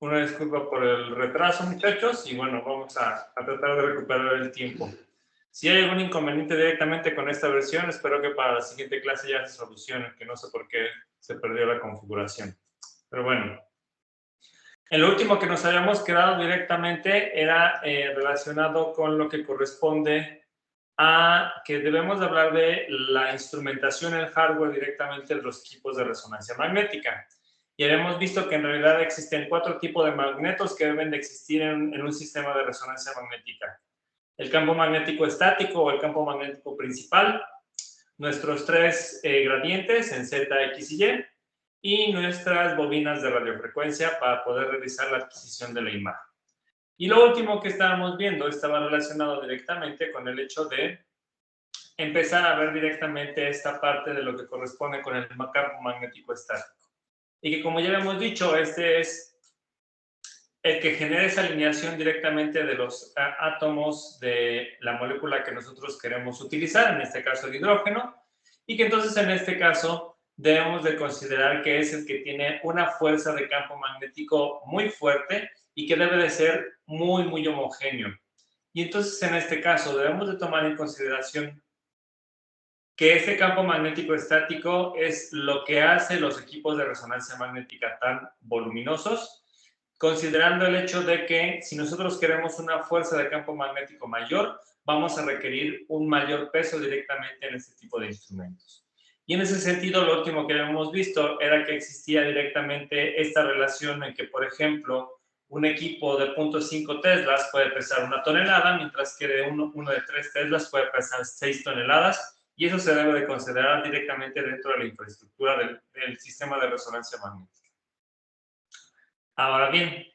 Una disculpa por el retraso, muchachos, y bueno, vamos a tratar de recuperar el tiempo. Si hay algún inconveniente directamente con esta versión, espero que para la siguiente clase ya se solucione, que no sé por qué se perdió la configuración. Pero bueno, el último que nos habíamos quedado directamente era relacionado con lo que corresponde a que debemos de hablar de la instrumentación en hardware directamente de los equipos de resonancia magnética. Y habíamos visto que en realidad existen 4 tipos de magnetos que deben de existir en un sistema de resonancia magnética. El campo magnético estático o el campo magnético principal, nuestros 3 gradientes en Z, X y Y nuestras bobinas de radiofrecuencia para poder realizar la adquisición de la imagen. Y lo último que estábamos viendo estaba relacionado directamente con el hecho de empezar a ver directamente esta parte de lo que corresponde con el campo magnético estático. Y que como ya hemos dicho, este es el que genera esa alineación directamente de los átomos de la molécula que nosotros queremos utilizar, en este caso el hidrógeno, y que entonces en este caso debemos de considerar que es el que tiene una fuerza de campo magnético muy fuerte y que debe de ser muy, muy homogéneo. Y entonces en este caso debemos de tomar en consideración que este campo magnético estático es lo que hace los equipos de resonancia magnética tan voluminosos, considerando el hecho de que si nosotros queremos una fuerza de campo magnético mayor, vamos a requerir un mayor peso directamente en este tipo de instrumentos. Y en ese sentido, lo último que habíamos visto era que existía directamente esta relación en que, por ejemplo, un equipo de 0.5 teslas puede pesar 1 tonelada, mientras que uno de 3 teslas puede pesar 6 toneladas, y eso se debe de considerar directamente dentro de la infraestructura del sistema de resonancia magnética. Ahora bien,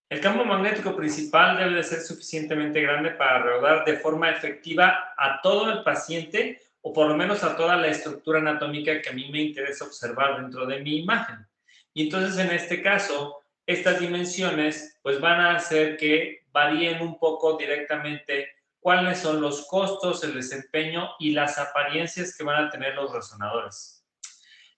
el campo magnético principal debe de ser suficientemente grande para rodar de forma efectiva a todo el paciente o por lo menos a toda la estructura anatómica que a mí me interesa observar dentro de mi imagen. Y entonces en este caso, estas dimensiones pues van a hacer que varíen un poco directamente cuáles son los costos, el desempeño y las apariencias que van a tener los resonadores.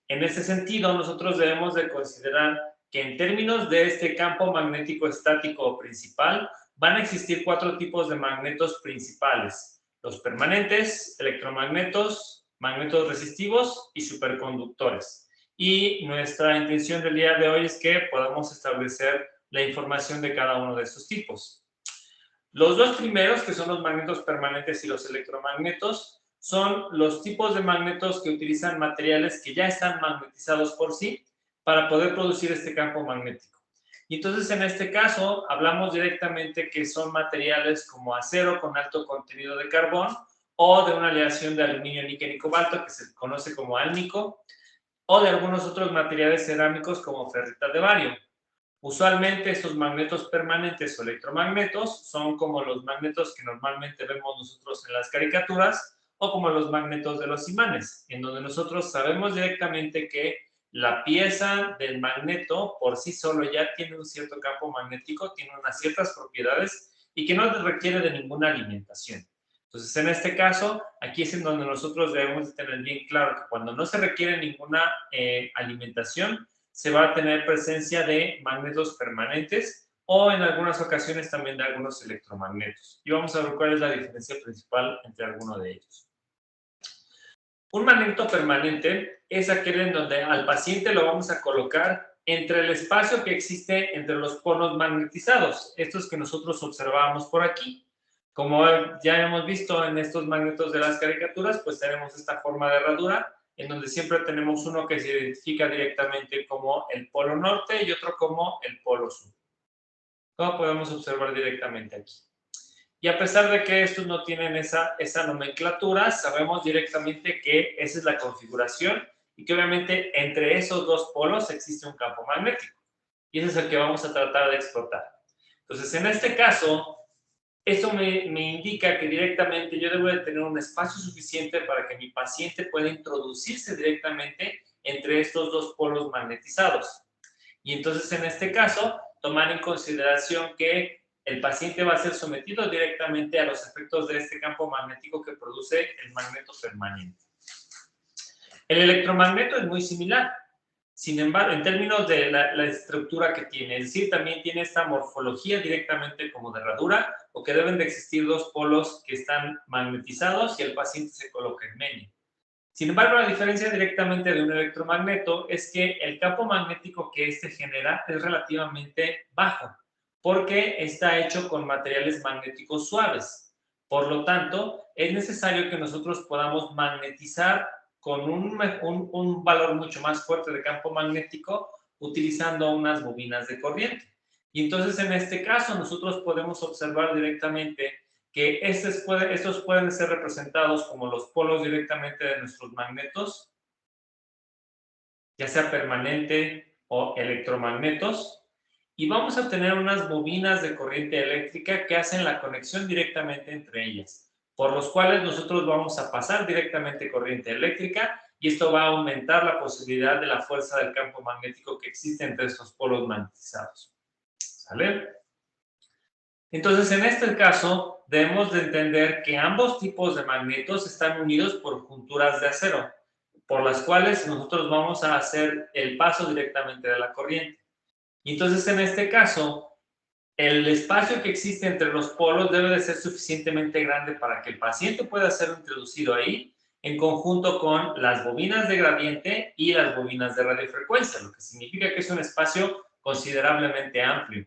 En ese sentido, nosotros debemos de considerar que en términos de este campo magnético estático principal, van a existir 4 tipos de magnetos principales: los permanentes, electromagnetos, magnetos resistivos y superconductores. Y nuestra intención del día de hoy es que podamos establecer la información de cada uno de estos tipos. Los 2 primeros, que son los magnetos permanentes y los electromagnetos, son los tipos de magnetos que utilizan materiales que ya están magnetizados por sí para poder producir este campo magnético. Y entonces en este caso hablamos directamente que son materiales como acero con alto contenido de carbón o de una aleación de aluminio, níquel y cobalto que se conoce como álnico, o de algunos otros materiales cerámicos como ferrita de bario. Usualmente estos magnetos permanentes o electromagnetos son como los magnetos que normalmente vemos nosotros en las caricaturas o como los magnetos de los imanes, en donde nosotros sabemos directamente que la pieza del magneto por sí solo ya tiene un cierto campo magnético, tiene unas ciertas propiedades y que no requiere de ninguna alimentación. Entonces, en este caso, aquí es en donde nosotros debemos tener bien claro que cuando no se requiere ninguna alimentación, se va a tener presencia de magnetos permanentes o en algunas ocasiones también de algunos electromagnetos. Y vamos a ver cuál es la diferencia principal entre alguno de ellos. Un magneto permanente es aquel en donde al paciente lo vamos a colocar entre el espacio que existe entre los polos magnetizados, estos que nosotros observábamos por aquí. Como ya hemos visto en estos magnetos de las caricaturas, pues tenemos esta forma de herradura, en donde siempre tenemos uno que se identifica directamente como el polo norte y otro como el polo sur. Como podemos observar directamente aquí. Y a pesar de que estos no tienen esa nomenclatura, sabemos directamente que esa es la configuración y que obviamente entre esos 2 polos existe un campo magnético. Y ese es el que vamos a tratar de explotar. Entonces, en este caso, esto me indica que directamente yo debo de tener un espacio suficiente para que mi paciente pueda introducirse directamente entre estos 2 polos magnetizados. Y entonces, en este caso, tomar en consideración que el paciente va a ser sometido directamente a los efectos de este campo magnético que produce el magneto permanente. El electromagneto es muy similar. Sin embargo, en términos de la estructura que tiene, es decir, también tiene esta morfología directamente como de herradura, o que deben de existir dos polos que están magnetizados y el paciente se coloca en medio. Sin embargo, la diferencia directamente de un electromagneto es que el campo magnético que éste genera es relativamente bajo, porque está hecho con materiales magnéticos suaves. Por lo tanto, es necesario que nosotros podamos magnetizar con un valor mucho más fuerte de campo magnético utilizando unas bobinas de corriente. Y entonces, en este caso, nosotros podemos observar directamente que estos pueden ser representados como los polos directamente de nuestros magnetos, ya sea permanente o electromagnetos, y vamos a tener unas bobinas de corriente eléctrica que hacen la conexión directamente entre ellas, por los cuales nosotros vamos a pasar directamente corriente eléctrica y esto va a aumentar la posibilidad de la fuerza del campo magnético que existe entre estos polos magnetizados. ¿Sale? Entonces, en este caso, debemos de entender que ambos tipos de magnetos están unidos por junturas de acero, por las cuales nosotros vamos a hacer el paso directamente de la corriente. Y entonces, en este caso, el espacio que existe entre los polos debe de ser suficientemente grande para que el paciente pueda ser introducido ahí en conjunto con las bobinas de gradiente y las bobinas de radiofrecuencia, lo que significa que es un espacio considerablemente amplio.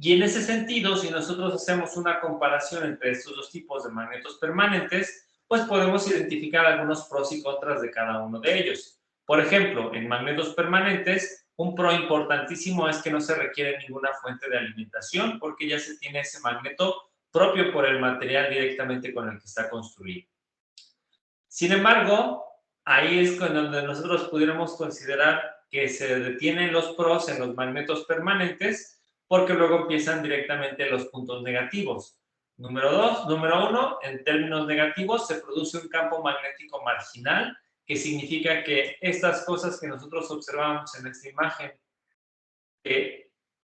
Y en ese sentido, si nosotros hacemos una comparación entre estos dos tipos de magnetos permanentes, pues podemos identificar algunos pros y contras de cada uno de ellos. Por ejemplo, en magnetos permanentes, un pro importantísimo es que no se requiere ninguna fuente de alimentación porque ya se tiene ese magneto propio por el material directamente con el que está construido. Sin embargo, ahí es donde nosotros pudiéramos considerar que se detienen los pros en los magnetos permanentes porque luego empiezan directamente los puntos negativos. Número uno, en términos negativos, se produce un campo magnético marginal, que significa que estas cosas que nosotros observamos en esta imagen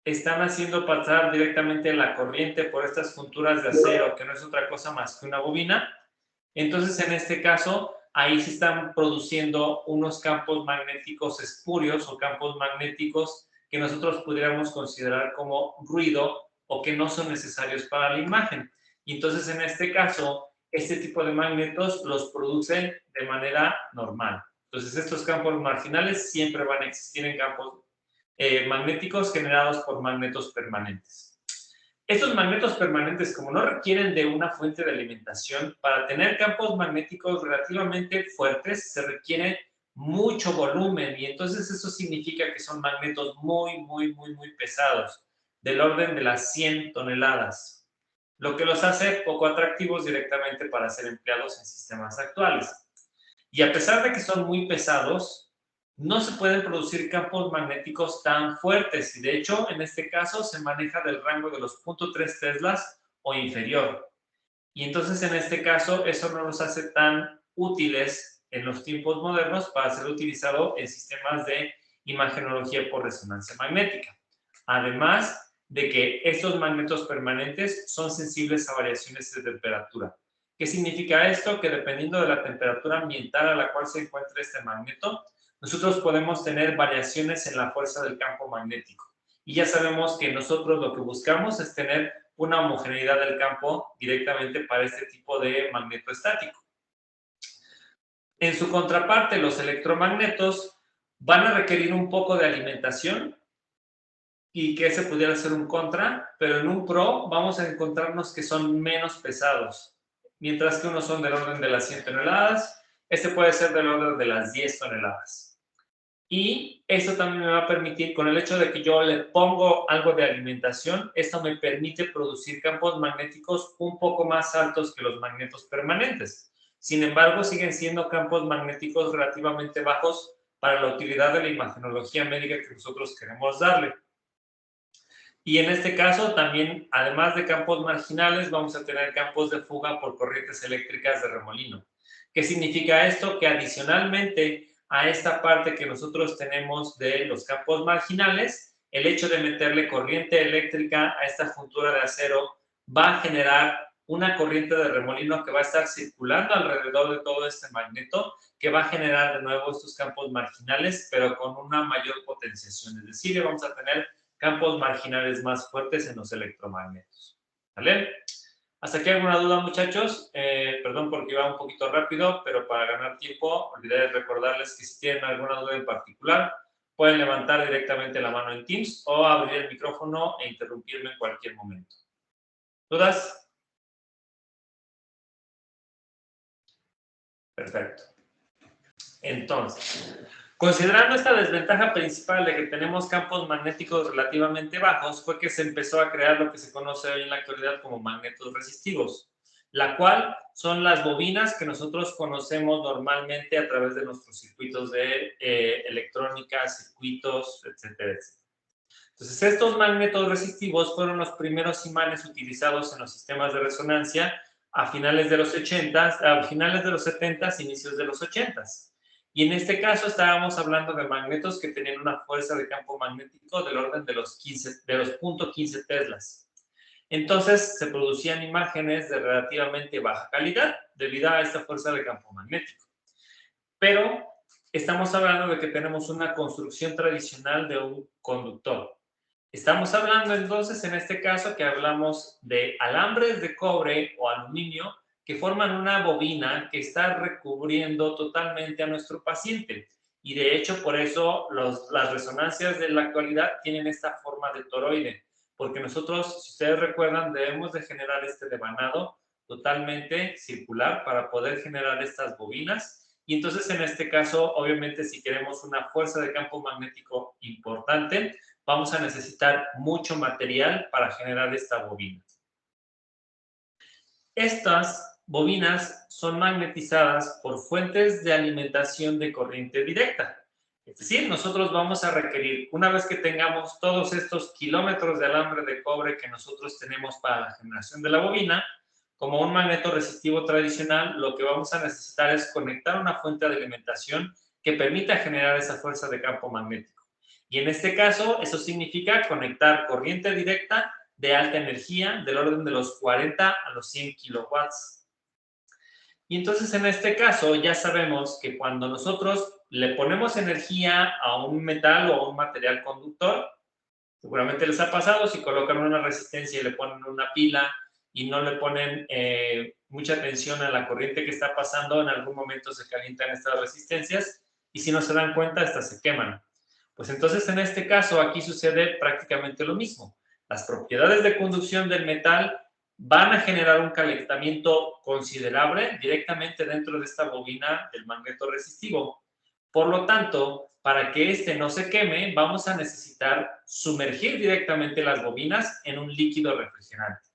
están haciendo pasar directamente la corriente por estas junturas de acero, que no es otra cosa más que una bobina. Entonces, en este caso, ahí se están produciendo unos campos magnéticos espurios o campos magnéticos que nosotros pudiéramos considerar como ruido o que no son necesarios para la imagen. Y entonces, en este caso, este tipo de magnetos los producen de manera normal. Entonces, estos campos marginales siempre van a existir en campos magnéticos generados por magnetos permanentes. Estos magnetos permanentes, como no requieren de una fuente de alimentación, para tener campos magnéticos relativamente fuertes se requiere mucho volumen y entonces eso significa que son magnetos muy pesados, del orden de las 100 toneladas, lo que los hace poco atractivos directamente para ser empleados en sistemas actuales. Y a pesar de que son muy pesados, no se pueden producir campos magnéticos tan fuertes y de hecho en este caso se maneja del rango de los 0.3 teslas o inferior. Y entonces en este caso eso no nos hace tan útiles en los tiempos modernos para ser utilizado en sistemas de imagenología por resonancia magnética. Además de que estos magnetos permanentes son sensibles a variaciones de temperatura. ¿Qué significa esto? Que dependiendo de la temperatura ambiental a la cual se encuentre este magneto, nosotros podemos tener variaciones en la fuerza del campo magnético. Y ya sabemos que nosotros lo que buscamos es tener una homogeneidad del campo directamente para este tipo de magneto estático. En su contraparte, los electromagnetos van a requerir un poco de alimentación y que ese pudiera ser un contra, pero en un pro vamos a encontrarnos que son menos pesados. Mientras que unos son del orden de las 100 toneladas, este puede ser del orden de las 10 toneladas. Y esto también me va a permitir, con el hecho de que yo le pongo algo de alimentación, esto me permite producir campos magnéticos un poco más altos que los magnetos permanentes. Sin embargo, siguen siendo campos magnéticos relativamente bajos para la utilidad de la imagenología médica que nosotros queremos darle. Y en este caso también, además de campos marginales, vamos a tener campos de fuga por corrientes eléctricas de remolino. ¿Qué significa esto? Que adicionalmente a esta parte que nosotros tenemos de los campos marginales, el hecho de meterle corriente eléctrica a esta juntura de acero va a generar una corriente de remolino que va a estar circulando alrededor de todo este magneto, que va a generar de nuevo estos campos marginales, pero con una mayor potenciación. Es decir, vamos a tener campos marginales más fuertes en los electromagnetos. ¿Vale? ¿Hasta aquí alguna duda, muchachos? Perdón porque iba un poquito rápido, pero para ganar tiempo, olvidé recordarles que si tienen alguna duda en particular, pueden levantar directamente la mano en Teams o abrir el micrófono e interrumpirme en cualquier momento. ¿Dudas? Perfecto. Entonces, considerando esta desventaja principal de que tenemos campos magnéticos relativamente bajos, fue que se empezó a crear lo que se conoce hoy en la actualidad como magnetos resistivos, la cual son las bobinas que nosotros conocemos normalmente a través de nuestros circuitos de electrónica, circuitos, etcétera, etcétera. Entonces, estos magnetos resistivos fueron los primeros imanes utilizados en los sistemas de resonancia a finales de los 80s, a finales de los 70s, inicios de los 80s. Y en este caso estábamos hablando de magnetos que tenían una fuerza de campo magnético del orden de los 0.15 teslas. Entonces se producían imágenes de relativamente baja calidad debido a esta fuerza de campo magnético. Pero estamos hablando de que tenemos una construcción tradicional de un conductor. Estamos hablando entonces en este caso que hablamos de alambres de cobre o aluminio que forman una bobina que está recubriendo totalmente a nuestro paciente. Y de hecho, por eso las resonancias de la actualidad tienen esta forma de toroide, porque nosotros, si ustedes recuerdan, debemos de generar este devanado totalmente circular para poder generar estas bobinas. Y entonces, en este caso, obviamente, si queremos una fuerza de campo magnético importante, vamos a necesitar mucho material para generar esta bobina. Estas bobinas son magnetizadas por fuentes de alimentación de corriente directa. Es decir, nosotros vamos a requerir, una vez que tengamos todos estos kilómetros de alambre de cobre que nosotros tenemos para la generación de la bobina, como un magneto resistivo tradicional, lo que vamos a necesitar es conectar una fuente de alimentación que permita generar esa fuerza de campo magnético. Y en este caso, eso significa conectar corriente directa de alta energía, del orden de los 40 a los 100 kilowatts. Y entonces, en este caso, ya sabemos que cuando nosotros le ponemos energía a un metal o a un material conductor, seguramente les ha pasado, si colocan una resistencia y le ponen una pila y no le ponen mucha atención a la corriente que está pasando, en algún momento se calientan estas resistencias y si no se dan cuenta, estas se queman. Pues entonces, en este caso, aquí sucede prácticamente lo mismo. Las propiedades de conducción del metal van a generar un calentamiento considerable directamente dentro de esta bobina del magneto resistivo. Por lo tanto, para que este no se queme, vamos a necesitar sumergir directamente las bobinas en un líquido refrigerante.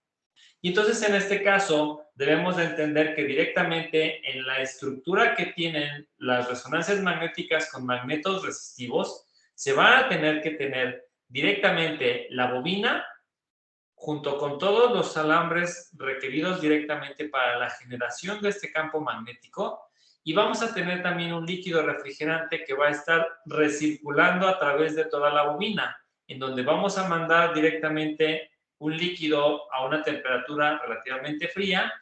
Y entonces, en este caso, debemos de entender que directamente en la estructura que tienen las resonancias magnéticas con magnetos resistivos, se va a tener que tener directamente la bobina junto con todos los alambres requeridos directamente para la generación de este campo magnético y vamos a tener también un líquido refrigerante que va a estar recirculando a través de toda la bobina, en donde vamos a mandar directamente un líquido a una temperatura relativamente fría.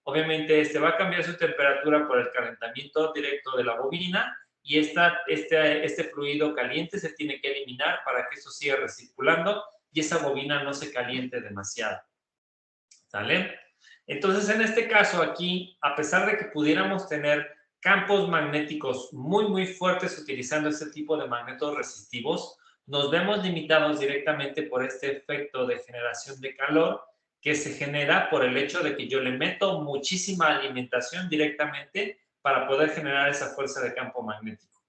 Obviamente este va a cambiar su temperatura por el calentamiento directo de la bobina y este fluido caliente se tiene que eliminar para que esto siga recirculando y esa bobina no se caliente demasiado. ¿Sale? Entonces, en este caso aquí, a pesar de que pudiéramos tener campos magnéticos muy, muy fuertes utilizando este tipo de magnetos resistivos, nos vemos limitados directamente por este efecto de generación de calor que se genera por el hecho de que yo le meto muchísima alimentación directamente para poder generar esa fuerza de campo magnético.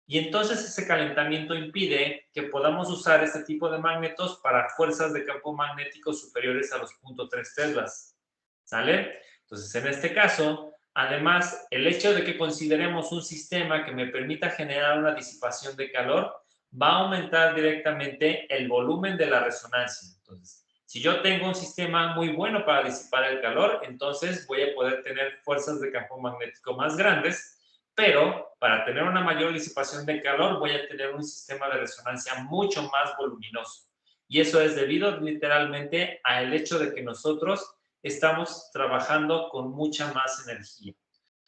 Y entonces ese calentamiento impide que podamos usar este tipo de magnetos para fuerzas de campo magnético superiores a los 0.3 teslas. ¿Sale? Entonces, en este caso, además, el hecho de que consideremos un sistema que me permita generar una disipación de calor va a aumentar directamente el volumen de la resonancia. Entonces, si yo tengo un sistema muy bueno para disipar el calor, entonces voy a poder tener fuerzas de campo magnético más grandes, pero para tener una mayor disipación de calor voy a tener un sistema de resonancia mucho más voluminoso. Y eso es debido literalmente al hecho de que nosotros estamos trabajando con mucha más energía.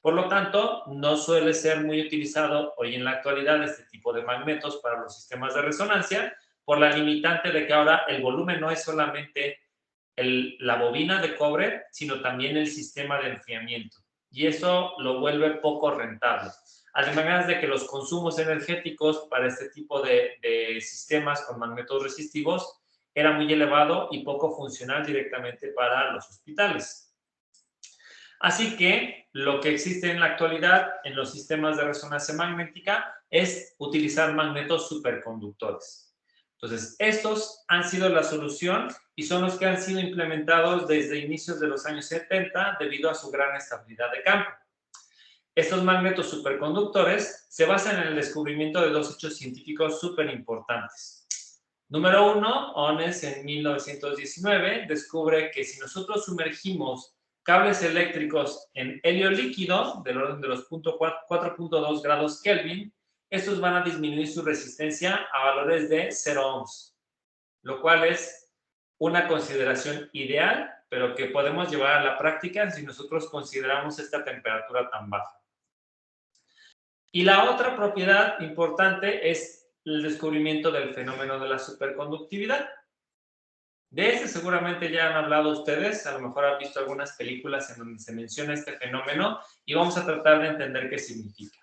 Por lo tanto, no suele ser muy utilizado hoy en la actualidad este tipo de magnetos para los sistemas de resonancia, por la limitante de que ahora el volumen no es solamente la bobina de cobre, sino también el sistema de enfriamiento. Y eso lo vuelve poco rentable. Además de que los consumos energéticos para este tipo de sistemas con magnetos resistivos era muy elevado y poco funcional directamente para los hospitales. Así que lo que existe en la actualidad en los sistemas de resonancia magnética es utilizar magnetos superconductores. Entonces, estos han sido la solución y son los que han sido implementados desde inicios de los años 70 debido a su gran estabilidad de campo. Estos magnetos superconductores se basan en el descubrimiento de dos hechos científicos súper importantes. Número uno, Onnes en 1919 descubre que si nosotros sumergimos cables eléctricos en helio líquido del orden de los 4.2 grados Kelvin, estos van a disminuir su resistencia a valores de 0 ohms, lo cual es una consideración ideal, pero que podemos llevar a la práctica si nosotros consideramos esta temperatura tan baja. Y la otra propiedad importante es el descubrimiento del fenómeno de la superconductividad. De ese seguramente ya han hablado ustedes, a lo mejor han visto algunas películas en donde se menciona este fenómeno y vamos a tratar de entender qué significa.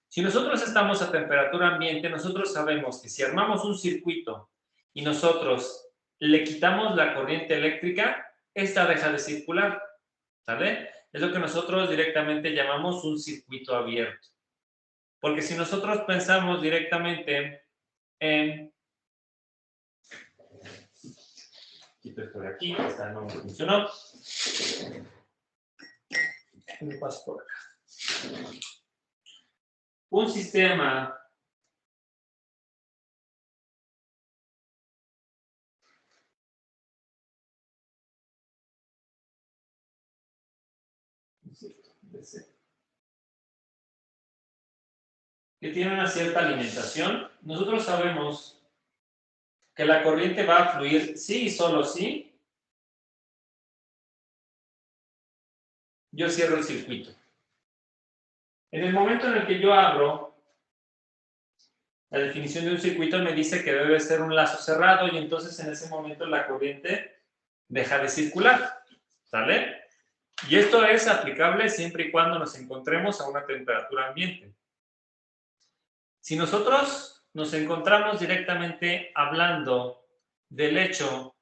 Si nosotros estamos a temperatura ambiente, nosotros sabemos que si armamos un circuito y nosotros le quitamos la corriente eléctrica, esta deja de circular, ¿sale? Es lo que nosotros directamente llamamos un circuito abierto. Porque si nosotros pensamos directamente en... Quito esto de aquí, esta no funcionó. Me paso por acá. Un sistema que tiene una cierta alimentación, nosotros sabemos que la corriente va a fluir sí y solo sí yo cierro el circuito. En el momento en el que yo abro, la definición de un circuito me dice que debe ser un lazo cerrado y entonces en ese momento la corriente deja de circular, ¿sale? Y esto es aplicable siempre y cuando nos encontremos a una temperatura ambiente. Si nosotros nos encontramos directamente hablando del hecho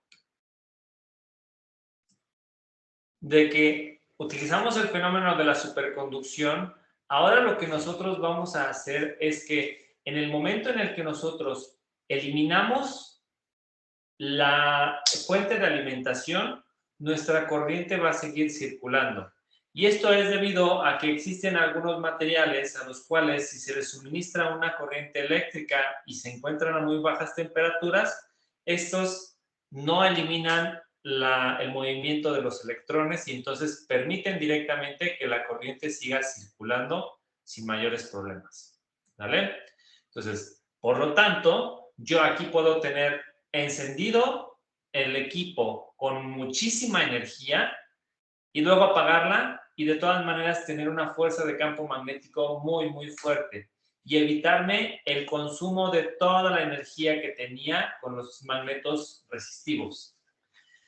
de que utilizamos el fenómeno de la superconducción, ahora lo que nosotros vamos a hacer es que en el momento en el que nosotros eliminamos la fuente de alimentación, nuestra corriente va a seguir circulando. Y esto es debido a que existen algunos materiales a los cuales si se les suministra una corriente eléctrica y se encuentran a muy bajas temperaturas, estos no eliminan el movimiento de los electrones y entonces permiten directamente que la corriente siga circulando sin mayores problemas. ¿Vale? Entonces, por lo tanto, yo aquí puedo tener encendido el equipo con muchísima energía y luego apagarla y de todas maneras tener una fuerza de campo magnético muy, muy fuerte y evitarme el consumo de toda la energía que tenía con los magnetos resistivos.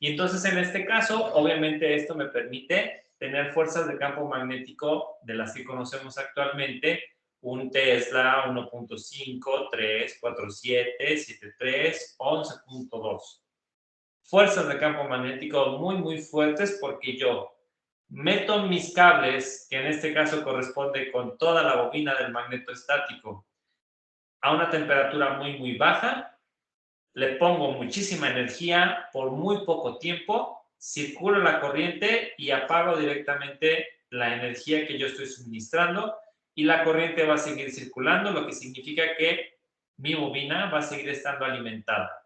Y entonces en este caso, obviamente esto me permite tener fuerzas de campo magnético de las que conocemos actualmente, un Tesla 1.5, 3, 4.7, 7.3, 11.2. Fuerzas de campo magnético muy, muy fuertes porque yo meto mis cables, que en este caso corresponde con toda la bobina del magneto estático, a una temperatura muy, muy baja, le pongo muchísima energía por muy poco tiempo, circulo la corriente y apago directamente la energía que yo estoy suministrando y la corriente va a seguir circulando, lo que significa que mi bobina va a seguir estando alimentada.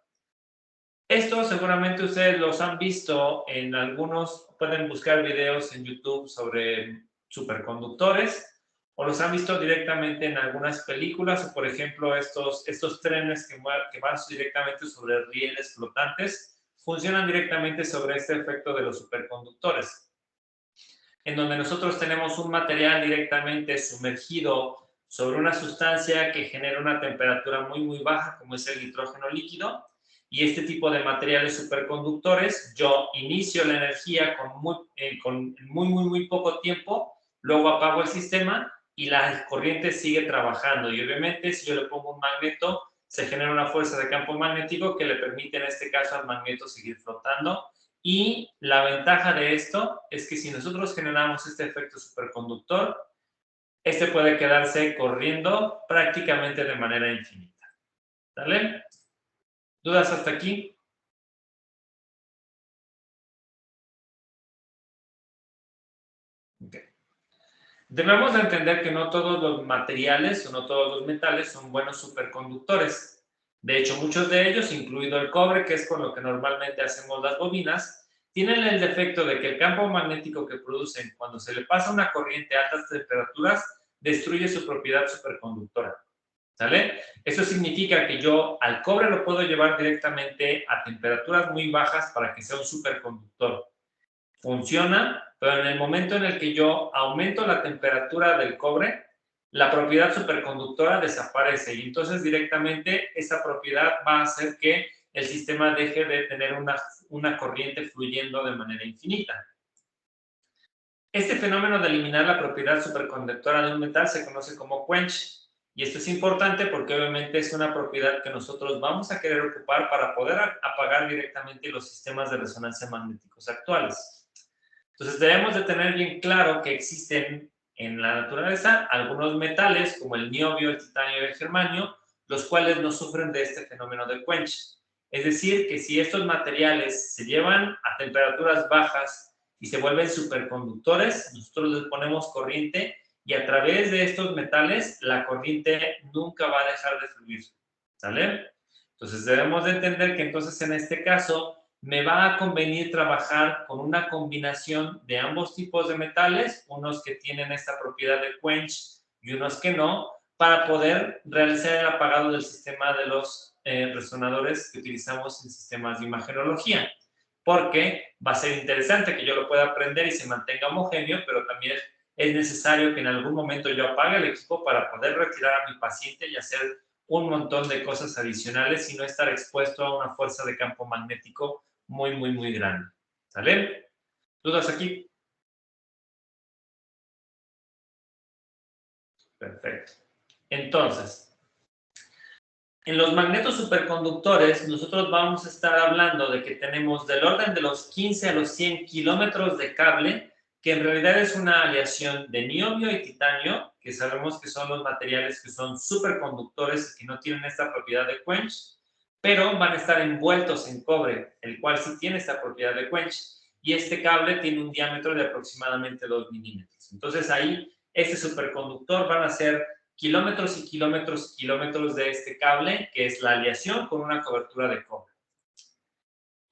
Esto seguramente ustedes los han visto en algunos, pueden buscar videos en YouTube sobre superconductores o los han visto directamente en algunas películas o por ejemplo estos trenes que van directamente sobre rieles flotantes funcionan directamente sobre este efecto de los superconductores, en donde nosotros tenemos un material directamente sumergido sobre una sustancia que genera una temperatura muy, muy baja, como es el nitrógeno líquido, y este tipo de materiales superconductores, yo inicio la energía con muy poco tiempo, luego apago el sistema y la corriente sigue trabajando. Y obviamente, si yo le pongo un magneto, se genera una fuerza de campo magnético que le permite, en este caso, al magneto seguir flotando. Y la ventaja de esto es que si nosotros generamos este efecto superconductor, este puede quedarse corriendo prácticamente de manera infinita. ¿Vale? ¿Dudas hasta aquí? Okay. Debemos de entender que no todos los materiales o no todos los metales son buenos superconductores. De hecho, muchos de ellos, incluido el cobre, que es con lo que normalmente hacemos las bobinas, tienen el defecto de que el campo magnético que producen cuando se le pasa una corriente a altas temperaturas destruye su propiedad superconductora. ¿Sale? Eso significa que yo al cobre lo puedo llevar directamente a temperaturas muy bajas para que sea un superconductor. Funciona, pero en el momento en el que yo aumento la temperatura del cobre, la propiedad superconductora desaparece y entonces directamente esa propiedad va a hacer que el sistema deje de tener una corriente fluyendo de manera infinita. Este fenómeno de eliminar la propiedad superconductora de un metal se conoce como quench. Y esto es importante porque obviamente es una propiedad que nosotros vamos a querer ocupar para poder apagar directamente los sistemas de resonancia magnéticos actuales. Entonces debemos de tener bien claro que existen en la naturaleza algunos metales como el niobio, el titanio y el germanio, los cuales no sufren de este fenómeno de quench. Es decir, que si estos materiales se llevan a temperaturas bajas y se vuelven superconductores, nosotros les ponemos corriente y a través de estos metales la corriente nunca va a dejar de fluir, ¿sale? Entonces debemos de entender que entonces en este caso me va a convenir trabajar con una combinación de ambos tipos de metales, unos que tienen esta propiedad de quench y unos que no, para poder realizar el apagado del sistema de los resonadores que utilizamos en sistemas de imagenología. Porque va a ser interesante que yo lo pueda aprender y se mantenga homogéneo, pero también es necesario que en algún momento yo apague el equipo para poder retirar a mi paciente y hacer un montón de cosas adicionales y no estar expuesto a una fuerza de campo magnético muy grande. ¿Sale? ¿Dudas aquí? Perfecto. Entonces, en los magnetos superconductores, nosotros vamos a estar hablando de que tenemos del orden de los 15 a los 100 kilómetros de cable, que en realidad es una aleación de niobio y titanio, que sabemos que son los materiales que son superconductores y que no tienen esta propiedad de quench, pero van a estar envueltos en cobre, el cual sí tiene esta propiedad de quench, y este cable tiene un diámetro de aproximadamente 2 milímetros. Entonces ahí, este superconductor van a ser kilómetros y kilómetros y kilómetros de este cable, que es la aleación con una cobertura de cobre.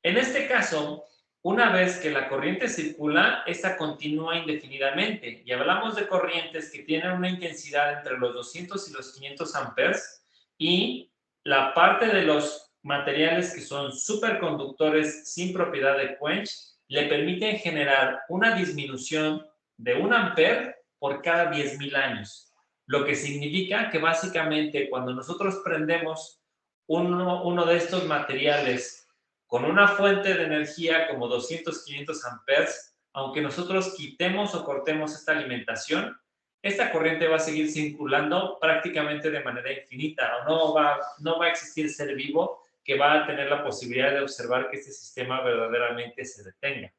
En este caso, una vez que la corriente circula, esta continúa indefinidamente. Y hablamos de corrientes que tienen una intensidad entre los 200 y los 500 amperes, y la parte de los materiales que son superconductores sin propiedad de quench le permiten generar una disminución de 1 amper por cada 10.000 años. Lo que significa que básicamente cuando nosotros prendemos uno de estos materiales con una fuente de energía como 200, 500 amperes, aunque nosotros quitemos o cortemos esta alimentación, esta corriente va a seguir circulando prácticamente de manera infinita, o no va a existir ser vivo que va a tener la posibilidad de observar que este sistema verdaderamente se detenga.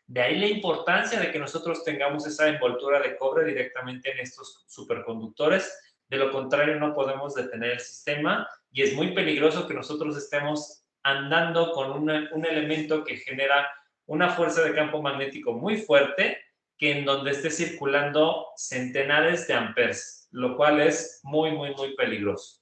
De ahí la importancia de que nosotros tengamos esa envoltura de cobre directamente en estos superconductores. De lo contrario, no podemos detener el sistema y es muy peligroso que nosotros estemos andando con un elemento que genera una fuerza de campo magnético muy fuerte, que en donde esté circulando centenares de amperes, lo cual es muy peligroso.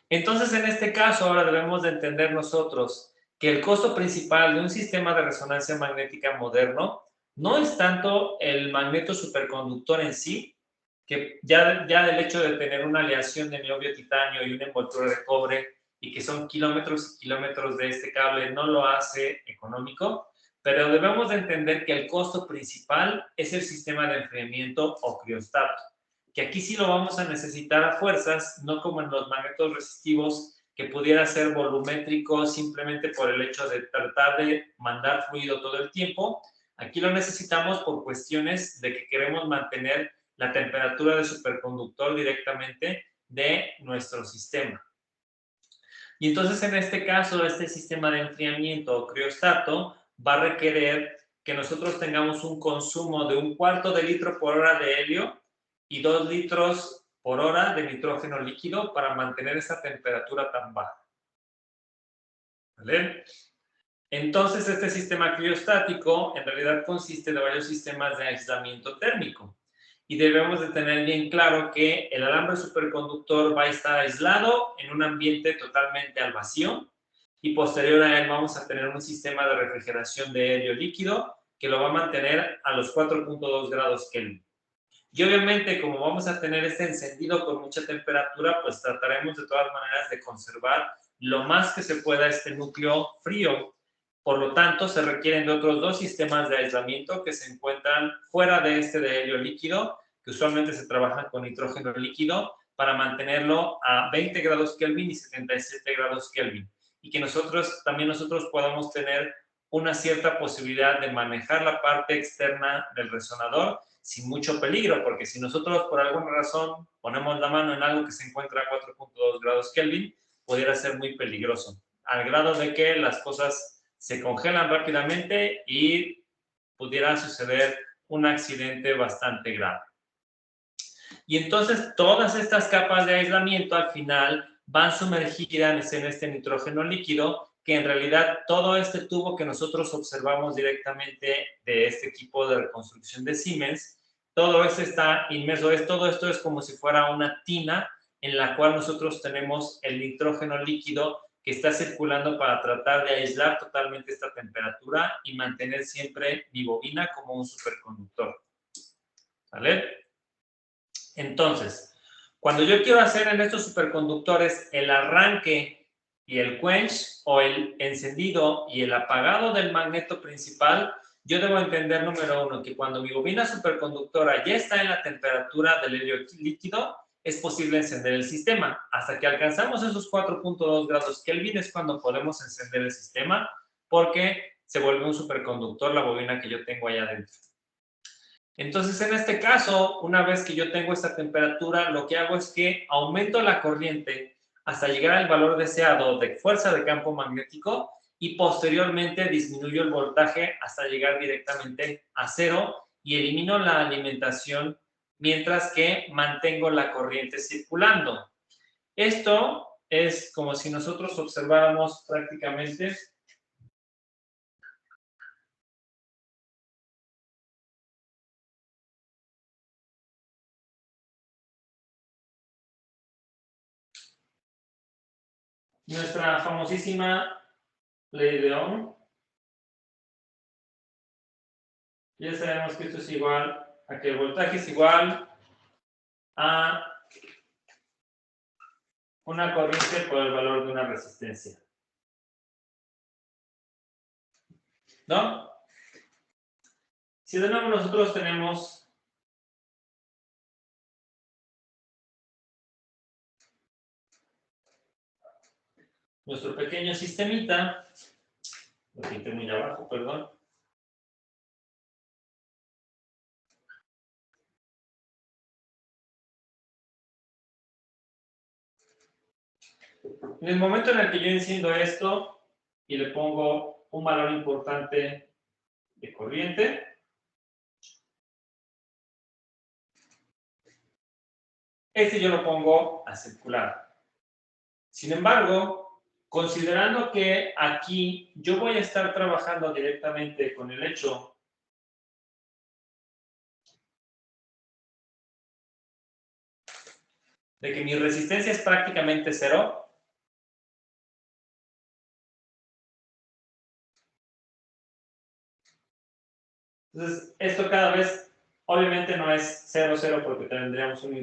Entonces, en este caso, ahora debemos de entender nosotros que el costo principal de un sistema de resonancia magnética moderno no es tanto el magneto superconductor en sí, que ya del hecho de tener una aleación de niobio titanio y una envoltura de cobre y que son kilómetros y kilómetros de este cable, no lo hace económico, pero debemos de entender que el costo principal es el sistema de enfriamiento o criostato, que aquí sí lo vamos a necesitar a fuerzas, no como en los magnetos resistivos, que pudiera ser volumétrico simplemente por el hecho de tratar de mandar fluido todo el tiempo. Aquí lo necesitamos por cuestiones de que queremos mantener la temperatura de superconductor directamente de nuestro sistema. Y entonces, en este caso, este sistema de enfriamiento o criostato va a requerir que nosotros tengamos un consumo de 1/4 de litro por hora de helio y 2 litros por hora de nitrógeno líquido para mantener esa temperatura tan baja. ¿Vale? Entonces, este sistema criostático en realidad consiste de varios sistemas de aislamiento térmico. Y debemos de tener bien claro que el alambre superconductor va a estar aislado en un ambiente totalmente al vacío y posterior a él vamos a tener un sistema de refrigeración de helio líquido que lo va a mantener a los 4.2 grados Kelvin. Y obviamente, como vamos a tener este encendido con mucha temperatura, pues trataremos de todas maneras de conservar lo más que se pueda este núcleo frío. Por lo tanto, se requieren de otros 2 sistemas de aislamiento que se encuentran fuera de este de helio líquido, que usualmente se trabaja con nitrógeno líquido, para mantenerlo a 20 grados Kelvin y 77 grados Kelvin. Y que también nosotros podamos tener una cierta posibilidad de manejar la parte externa del resonador sin mucho peligro, porque si nosotros por alguna razón ponemos la mano en algo que se encuentra a 4.2 grados Kelvin, pudiera ser muy peligroso, al grado de que las cosas se congelan rápidamente y pudiera suceder un accidente bastante grave. Y entonces todas estas capas de aislamiento al final van sumergidas en este nitrógeno líquido, que en realidad todo este tubo que nosotros observamos directamente de este equipo de reconstrucción de Siemens, todo esto está inmerso, todo esto es como si fuera una tina en la cual nosotros tenemos el nitrógeno líquido que está circulando para tratar de aislar totalmente esta temperatura y mantener siempre mi bobina como un superconductor. ¿Vale? Entonces, cuando yo quiero hacer en estos superconductores el arranque y el quench o el encendido y el apagado del magneto principal, yo debo entender, número 1, que cuando mi bobina superconductora ya está en la temperatura del helio líquido, es posible encender el sistema. Hasta que alcanzamos esos 4.2 grados Kelvin es cuando podemos encender el sistema, porque se vuelve un superconductor la bobina que yo tengo allá adentro. Entonces, en este caso, una vez que yo tengo esta temperatura, lo que hago es que aumento la corriente hasta llegar al valor deseado de fuerza de campo magnético y posteriormente disminuyo el voltaje hasta llegar directamente a 0 y elimino la alimentación mientras que mantengo la corriente circulando. Esto es como si nosotros observáramos prácticamente nuestra famosísima ley de Ohm. Ya sabemos que esto es igual a que el voltaje es igual a una corriente por el valor de una resistencia. ¿No? Si de nuevo nosotros tenemos nuestro pequeño sistemita, lo pinté muy abajo, perdón. En el momento en el que yo enciendo esto y le pongo un valor importante de corriente, este yo lo pongo a circular. Sin embargo, considerando que aquí yo voy a estar trabajando directamente con el hecho de que mi resistencia es prácticamente 0, entonces esto cada vez obviamente no es 0, 0 porque tendríamos una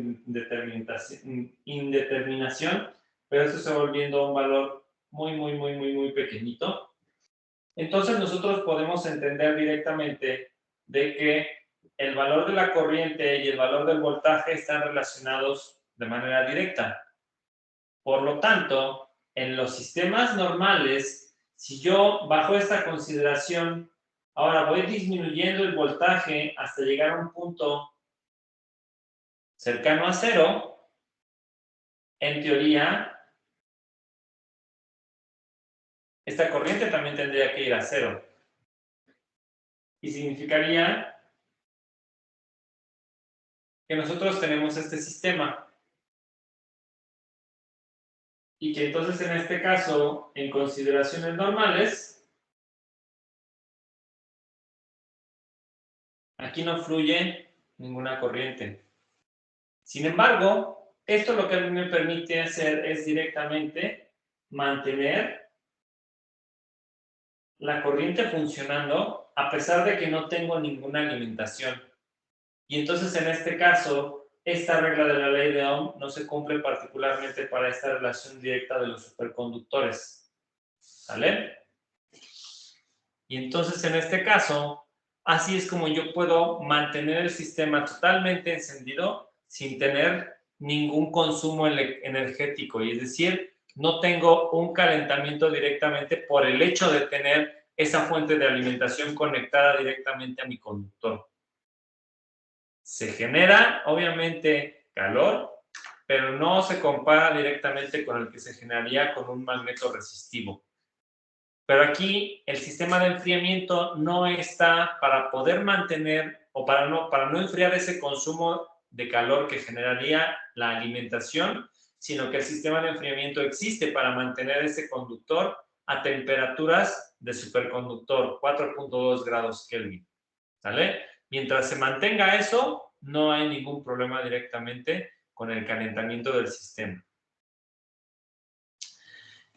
indeterminación, pero esto se va volviendo un valor muy pequeñito. Entonces nosotros podemos entender directamente de que el valor de la corriente y el valor del voltaje están relacionados de manera directa. Por lo tanto, en los sistemas normales, si yo bajo esta consideración, ahora voy disminuyendo el voltaje hasta llegar a un punto cercano a cero, en teoría, esta corriente también tendría que ir a cero. Y significaría que nosotros tenemos este sistema. Y que entonces en este caso, en consideraciones normales, aquí no fluye ninguna corriente. Sin embargo, esto lo que a mí me permite hacer es directamente mantener la corriente funcionando a pesar de que no tengo ninguna alimentación. Y entonces en este caso, esta regla de la ley de Ohm no se cumple particularmente para esta relación directa de los superconductores. ¿Sale? Y entonces en este caso, así es como yo puedo mantener el sistema totalmente encendido sin tener ningún consumo energético. Y es decir, no tengo un calentamiento directamente por el hecho de tener esa fuente de alimentación conectada directamente a mi conductor. Se genera, obviamente, calor, pero no se compara directamente con el que se generaría con un magneto resistivo. Pero aquí el sistema de enfriamiento no está para poder mantener o para no enfriar ese consumo de calor que generaría la alimentación, sino que el sistema de enfriamiento existe para mantener ese conductor a temperaturas de superconductor, 4.2 grados Kelvin. ¿Sale? Mientras se mantenga eso, no hay ningún problema directamente con el calentamiento del sistema.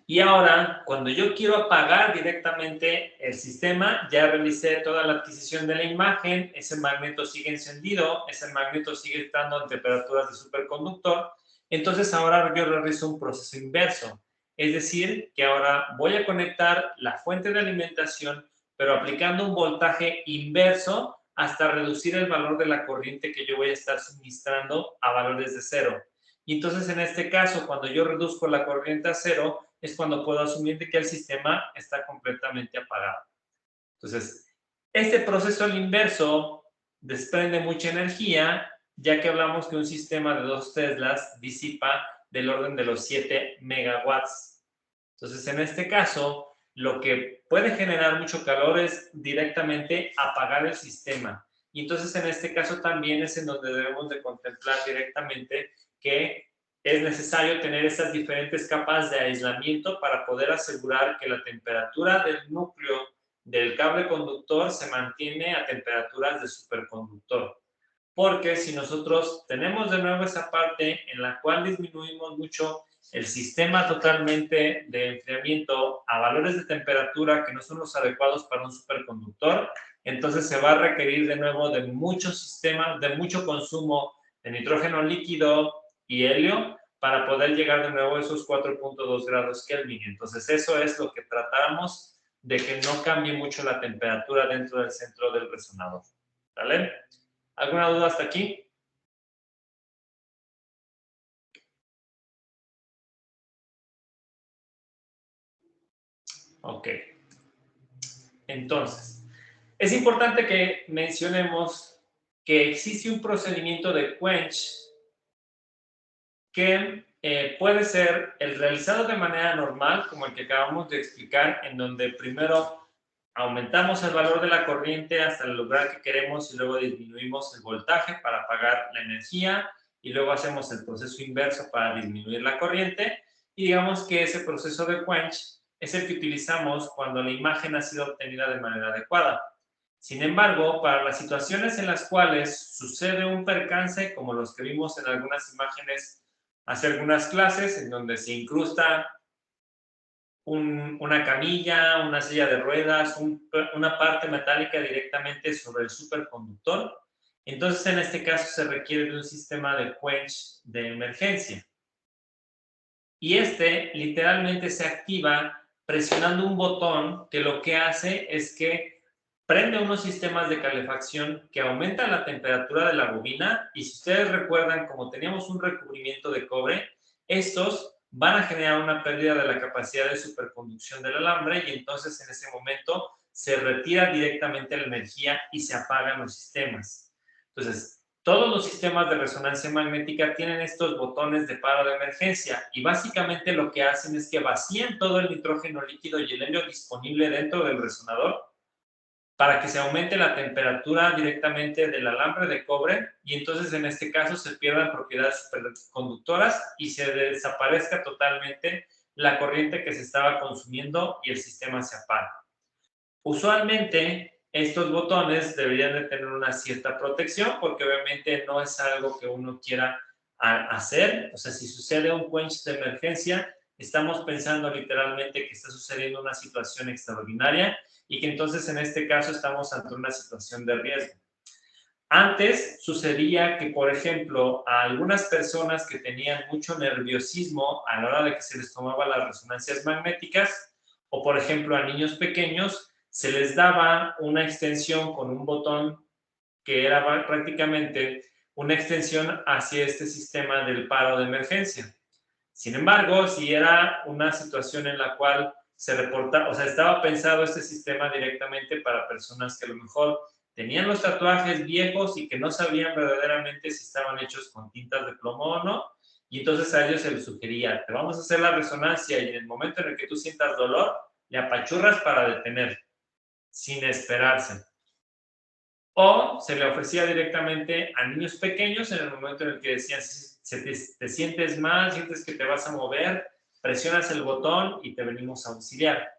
Y ahora, cuando yo quiero apagar directamente el sistema, ya realicé toda la adquisición de la imagen, ese magneto sigue encendido, ese magneto sigue estando en temperaturas de superconductor, entonces ahora yo realizo un proceso inverso. Es decir, que ahora voy a conectar la fuente de alimentación, pero aplicando un voltaje inverso hasta reducir el valor de la corriente que yo voy a estar suministrando a valores de cero. Y entonces, en este caso, cuando yo reduzco la corriente a cero, es cuando puedo asumir que el sistema está completamente apagado. Entonces, este proceso al inverso desprende mucha energía, ya que hablamos que un sistema de 2 teslas disipa del orden de los 7 megawatts. Entonces, en este caso, lo que puede generar mucho calor es directamente apagar el sistema. Y entonces, en este caso también es en donde debemos de contemplar directamente que es necesario tener esas diferentes capas de aislamiento para poder asegurar que la temperatura del núcleo del cable conductor se mantiene a temperaturas de superconductor. Porque si nosotros tenemos de nuevo esa parte en la cual disminuimos mucho el sistema totalmente de enfriamiento a valores de temperatura que no son los adecuados para un superconductor, entonces se va a requerir de nuevo de muchos sistemas, de mucho consumo de nitrógeno líquido y helio para poder llegar de nuevo a esos 4.2 grados Kelvin. Entonces eso es lo que tratamos de que no cambie mucho la temperatura dentro del centro del resonador. ¿Vale? ¿Alguna duda hasta aquí? Ok. Entonces, es importante que mencionemos que existe un procedimiento de quench que puede ser el realizado de manera normal, como el que acabamos de explicar, en donde primero aumentamos el valor de la corriente hasta el lugar que queremos y luego disminuimos el voltaje para apagar la energía y luego hacemos el proceso inverso para disminuir la corriente y digamos que ese proceso de quench es el que utilizamos cuando la imagen ha sido obtenida de manera adecuada. Sin embargo, para las situaciones en las cuales sucede un percance, como los que vimos en algunas imágenes hace algunas clases, en donde se incrusta una camilla, una silla de ruedas, una parte metálica directamente sobre el superconductor. Entonces, en este caso, se requiere de un sistema de quench de emergencia. y literalmente se activa presionando un botón que lo que hace es que prende unos sistemas de calefacción que aumentan la temperatura de la bobina, y si ustedes recuerdan, como teníamos un recubrimiento de cobre, estos van a generar una pérdida de la capacidad de superconducción del alambre, y entonces en ese momento se retira directamente la energía y se apagan los sistemas. Entonces, todos los sistemas de resonancia magnética tienen estos botones de paro de emergencia, y básicamente lo que hacen es que vacían todo el nitrógeno líquido y el helio disponible dentro del resonador para que se aumente la temperatura directamente del alambre de cobre, y entonces en este caso se pierdan propiedades superconductoras y se desaparezca totalmente la corriente que se estaba consumiendo y el sistema se apaga. Usualmente estos botones deberían de tener una cierta protección, porque obviamente no es algo que uno quiera hacer. O sea, si sucede un quench de emergencia, estamos pensando literalmente que está sucediendo una situación extraordinaria y que entonces en este caso estamos ante una situación de riesgo. Antes sucedía que, por ejemplo, a algunas personas que tenían mucho nerviosismo a la hora de que se les tomaba las resonancias magnéticas, o por ejemplo a niños pequeños, se les daba una extensión con un botón que era prácticamente una extensión hacia este sistema del paro de emergencia. Sin embargo, si era una situación en la cual se reporta, o sea, estaba pensado este sistema directamente para personas que a lo mejor tenían los tatuajes viejos y que no sabían verdaderamente si estaban hechos con tintas de plomo o no, y entonces a ellos se les sugería, te vamos a hacer la resonancia y en el momento en el que tú sientas dolor, le apachurras para detener, sin esperarse. O se le ofrecía directamente a niños pequeños en el momento en el que decían, si te sientes mal, sientes que te vas a mover, presionas el botón y te venimos a auxiliar.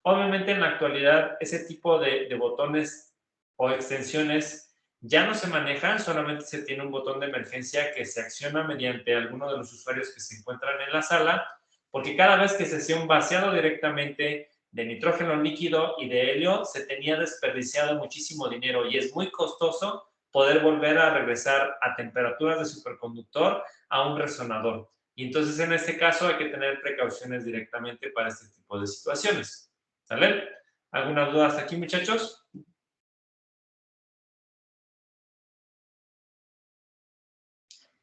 Obviamente en la actualidad ese tipo de botones o extensiones ya no se manejan, solamente se tiene un botón de emergencia que se acciona mediante alguno de los usuarios que se encuentran en la sala, porque cada vez que se hacía un vaciado directamente de nitrógeno líquido y de helio, se tenía desperdiciado muchísimo dinero y es muy costoso poder volver a regresar a temperaturas de superconductor a un resonador. Y entonces en este caso hay que tener precauciones directamente para este tipo de situaciones. ¿Sale? ¿Alguna duda hasta aquí, muchachos?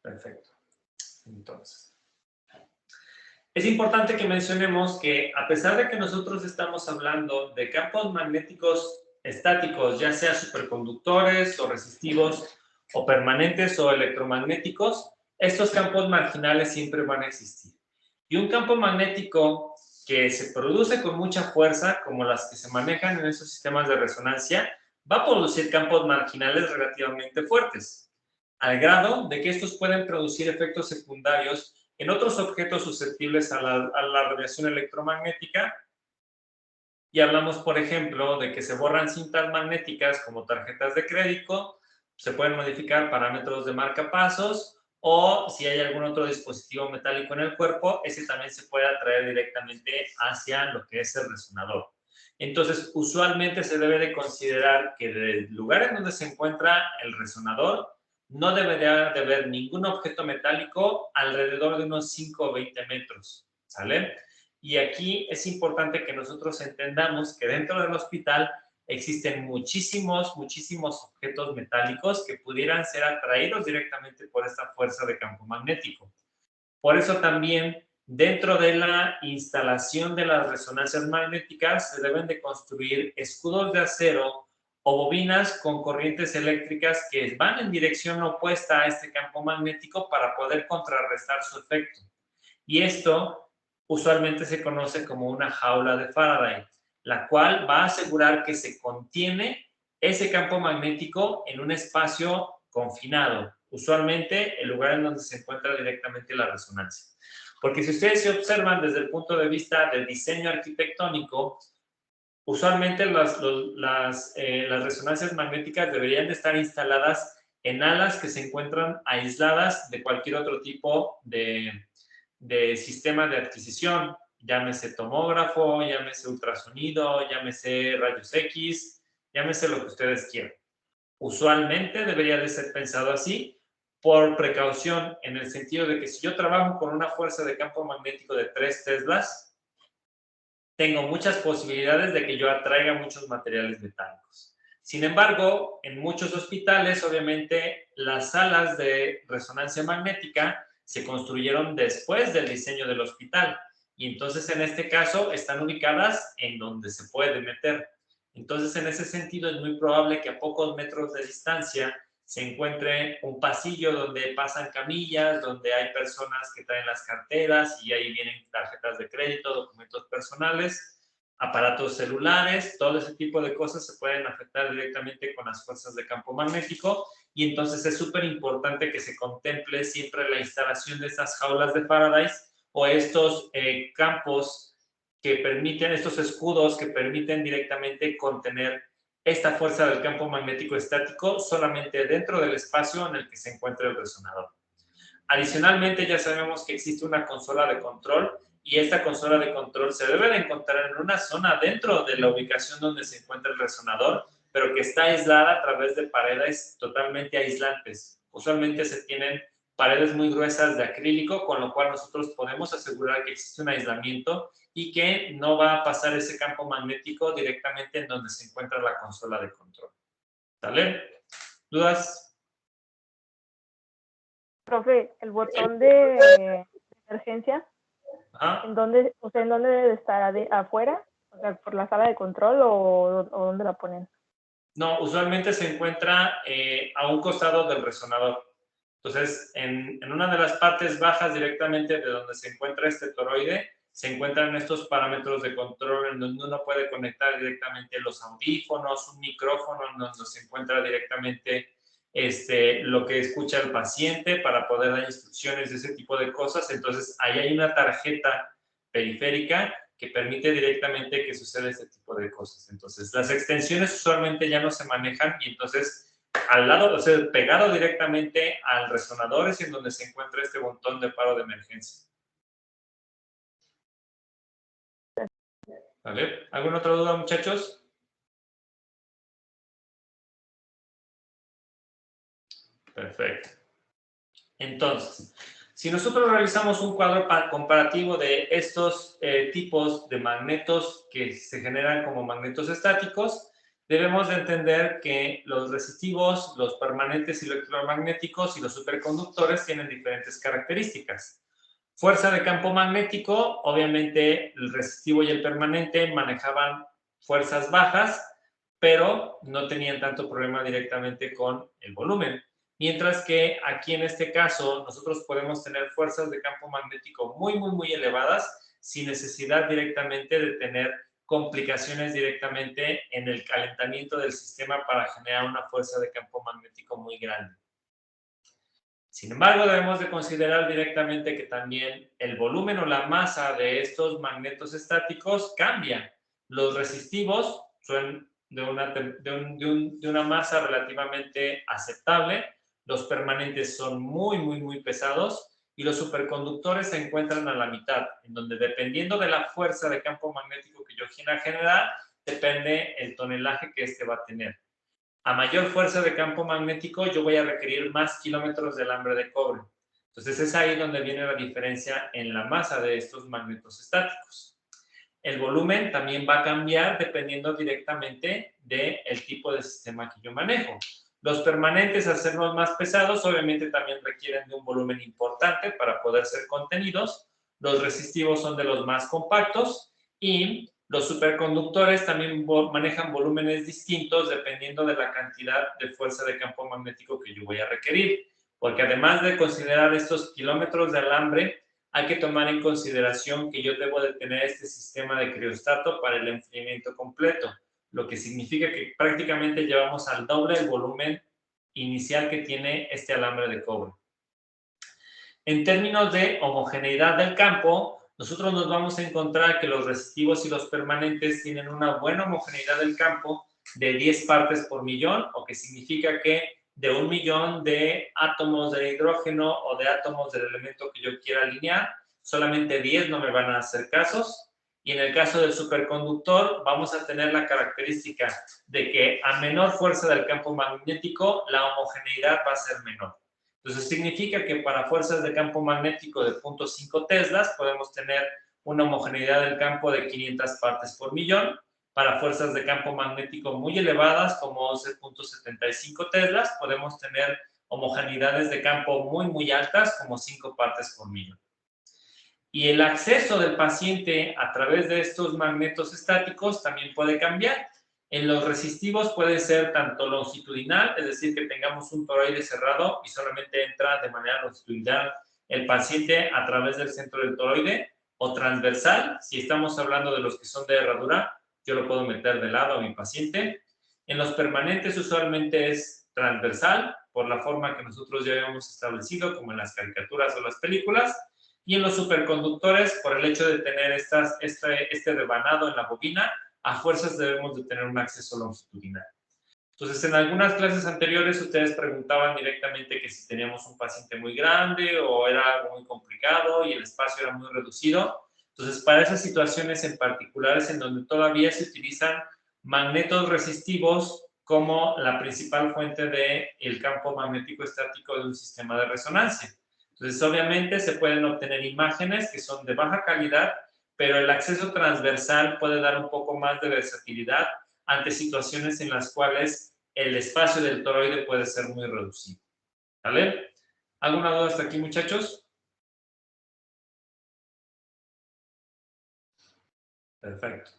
Perfecto. Entonces, es importante que mencionemos que a pesar de que nosotros estamos hablando de campos magnéticos estáticos, ya sea superconductores o resistivos o permanentes o electromagnéticos, estos campos marginales siempre van a existir. Y un campo magnético que se produce con mucha fuerza, como las que se manejan en esos sistemas de resonancia, va a producir campos marginales relativamente fuertes, al grado de que estos pueden producir efectos secundarios en otros objetos susceptibles a la radiación electromagnética. Y hablamos, por ejemplo, de que se borran cintas magnéticas como tarjetas de crédito, se pueden modificar parámetros de marcapasos, o si hay algún otro dispositivo metálico en el cuerpo, ese también se puede atraer directamente hacia lo que es el resonador. Entonces, usualmente se debe de considerar que del lugar en donde se encuentra el resonador no debería de haber ningún objeto metálico alrededor de unos 5 o 20 metros, ¿sale? Y aquí es importante que nosotros entendamos que dentro del hospital existen muchísimos objetos metálicos que pudieran ser atraídos directamente por esta fuerza de campo magnético. Por eso también dentro de la instalación de las resonancias magnéticas se deben de construir escudos de acero o bobinas con corrientes eléctricas que van en dirección opuesta a este campo magnético para poder contrarrestar su efecto. Y esto usualmente se conoce como una jaula de Faraday, la cual va a asegurar que se contiene ese campo magnético en un espacio confinado, usualmente el lugar en donde se encuentra directamente la resonancia. Porque si ustedes se observan desde el punto de vista del diseño arquitectónico, usualmente las resonancias magnéticas deberían de estar instaladas en alas que se encuentran aisladas de cualquier otro tipo de sistema de adquisición, llámese tomógrafo, llámese ultrasonido, llámese rayos X, llámese lo que ustedes quieran. Usualmente debería de ser pensado así, por precaución, en el sentido de que si yo trabajo con una fuerza de campo magnético de 3 teslas, tengo muchas posibilidades de que yo atraiga muchos materiales metálicos. Sin embargo, en muchos hospitales, obviamente, las salas de resonancia magnética se construyeron después del diseño del hospital. Y entonces, en este caso, están ubicadas en donde se puede meter. Entonces, en ese sentido, es muy probable que a pocos metros de distancia se encuentre un pasillo donde pasan camillas, donde hay personas que traen las carteras y ahí vienen tarjetas de crédito, documentos personales, aparatos celulares, todo ese tipo de cosas se pueden afectar directamente con las fuerzas de campo magnético y entonces es súper importante que se contemple siempre la instalación de estas jaulas de Faraday o estos campos que permiten, estos escudos que permiten directamente contener esta fuerza del campo magnético estático solamente dentro del espacio en el que se encuentra el resonador. Adicionalmente, ya sabemos que existe una consola de control y esta consola de control se debe de encontrar en una zona dentro de la ubicación donde se encuentra el resonador, pero que está aislada a través de paredes totalmente aislantes. Usualmente se tienen paredes muy gruesas de acrílico, con lo cual nosotros podemos asegurar que existe un aislamiento y que no va a pasar ese campo magnético directamente en donde se encuentra la consola de control. ¿Sale? ¿Dudas? Profe, el botón de emergencia, Ajá. ¿en dónde debe de estar? ¿Afuera? O sea, ¿por la sala de control o dónde la ponen? No, usualmente se encuentra a un costado del resonador. Entonces, en una de las partes bajas directamente de donde se encuentra este toroide, se encuentran estos parámetros de control en donde uno puede conectar directamente los audífonos, un micrófono en donde se encuentra directamente lo que escucha el paciente para poder dar instrucciones de ese tipo de cosas. Entonces, ahí hay una tarjeta periférica que permite directamente que suceda este tipo de cosas. Entonces, las extensiones usualmente ya no se manejan y entonces al lado, o sea, pegado directamente al resonador es en donde se encuentra este botón de paro de emergencia. ¿Vale? ¿Alguna otra duda, muchachos? Perfecto. Entonces, si nosotros realizamos un cuadro comparativo de estos tipos de magnetos que se generan como magnetos estáticos, debemos de entender que los resistivos, los permanentes electromagnéticos y los superconductores tienen diferentes características. Fuerza de campo magnético, obviamente el resistivo y el permanente manejaban fuerzas bajas, pero no tenían tanto problema directamente con el volumen. Mientras que aquí en este caso nosotros podemos tener fuerzas de campo magnético muy, muy, muy elevadas sin necesidad directamente de tener complicaciones directamente en el calentamiento del sistema para generar una fuerza de campo magnético muy grande. Sin embargo, debemos de considerar directamente que también el volumen o la masa de estos magnetos estáticos cambia. Los resistivos son de una masa relativamente aceptable, los permanentes son muy, muy, muy pesados y los superconductores se encuentran a la mitad, en donde dependiendo de la fuerza de campo magnético que yo quiera generar, depende el tonelaje que este va a tener. A mayor fuerza de campo magnético, yo voy a requerir más kilómetros de alambre de cobre. Entonces, es ahí donde viene la diferencia en la masa de estos magnetos estáticos. El volumen también va a cambiar dependiendo directamente del tipo de sistema que yo manejo. Los permanentes, al ser los más pesados, obviamente también requieren de un volumen importante para poder ser contenidos. Los resistivos son de los más compactos y los superconductores también manejan volúmenes distintos dependiendo de la cantidad de fuerza de campo magnético que yo voy a requerir. Porque además de considerar estos kilómetros de alambre, hay que tomar en consideración que yo debo de tener este sistema de criostato para el enfriamiento completo, lo que significa que prácticamente llevamos al doble el volumen inicial que tiene este alambre de cobre. En términos de homogeneidad del campo, nosotros nos vamos a encontrar que los resistivos y los permanentes tienen una buena homogeneidad del campo de 10 partes por millón, o que significa que de 1 millón de átomos de hidrógeno o de átomos del elemento que yo quiera alinear, solamente 10 no me van a hacer casos. Y en el caso del superconductor, vamos a tener la característica de que a menor fuerza del campo magnético, la homogeneidad va a ser menor. Entonces, significa que para fuerzas de campo magnético de 0.5 teslas podemos tener una homogeneidad del campo de 500 partes por millón. Para fuerzas de campo magnético muy elevadas, como 11.75 teslas, podemos tener homogeneidades de campo muy altas, como 5 partes por millón. Y el acceso del paciente a través de estos magnetos estáticos también puede cambiar. En los resistivos puede ser tanto longitudinal, es decir, que tengamos un toroide cerrado y solamente entra de manera longitudinal el paciente a través del centro del toroide, o transversal, si estamos hablando de los que son de herradura, yo lo puedo meter de lado a mi paciente. En los permanentes usualmente es transversal, por la forma que nosotros ya habíamos establecido, como en las caricaturas o las películas. Y en los superconductores, por el hecho de tener este rebanado en la bobina, a fuerzas debemos de tener un acceso longitudinal. Entonces, en algunas clases anteriores ustedes preguntaban directamente que si teníamos un paciente muy grande o era algo muy complicado y el espacio era muy reducido. Entonces, para esas situaciones en particulares en donde todavía se utilizan magnetos resistivos como la principal fuente del campo magnético estático de un sistema de resonancia. Entonces, obviamente se pueden obtener imágenes que son de baja calidad, pero el acceso transversal puede dar un poco más de versatilidad ante situaciones en las cuales el espacio del toroide puede ser muy reducido. ¿Vale? ¿Alguna duda hasta aquí, muchachos? Perfecto.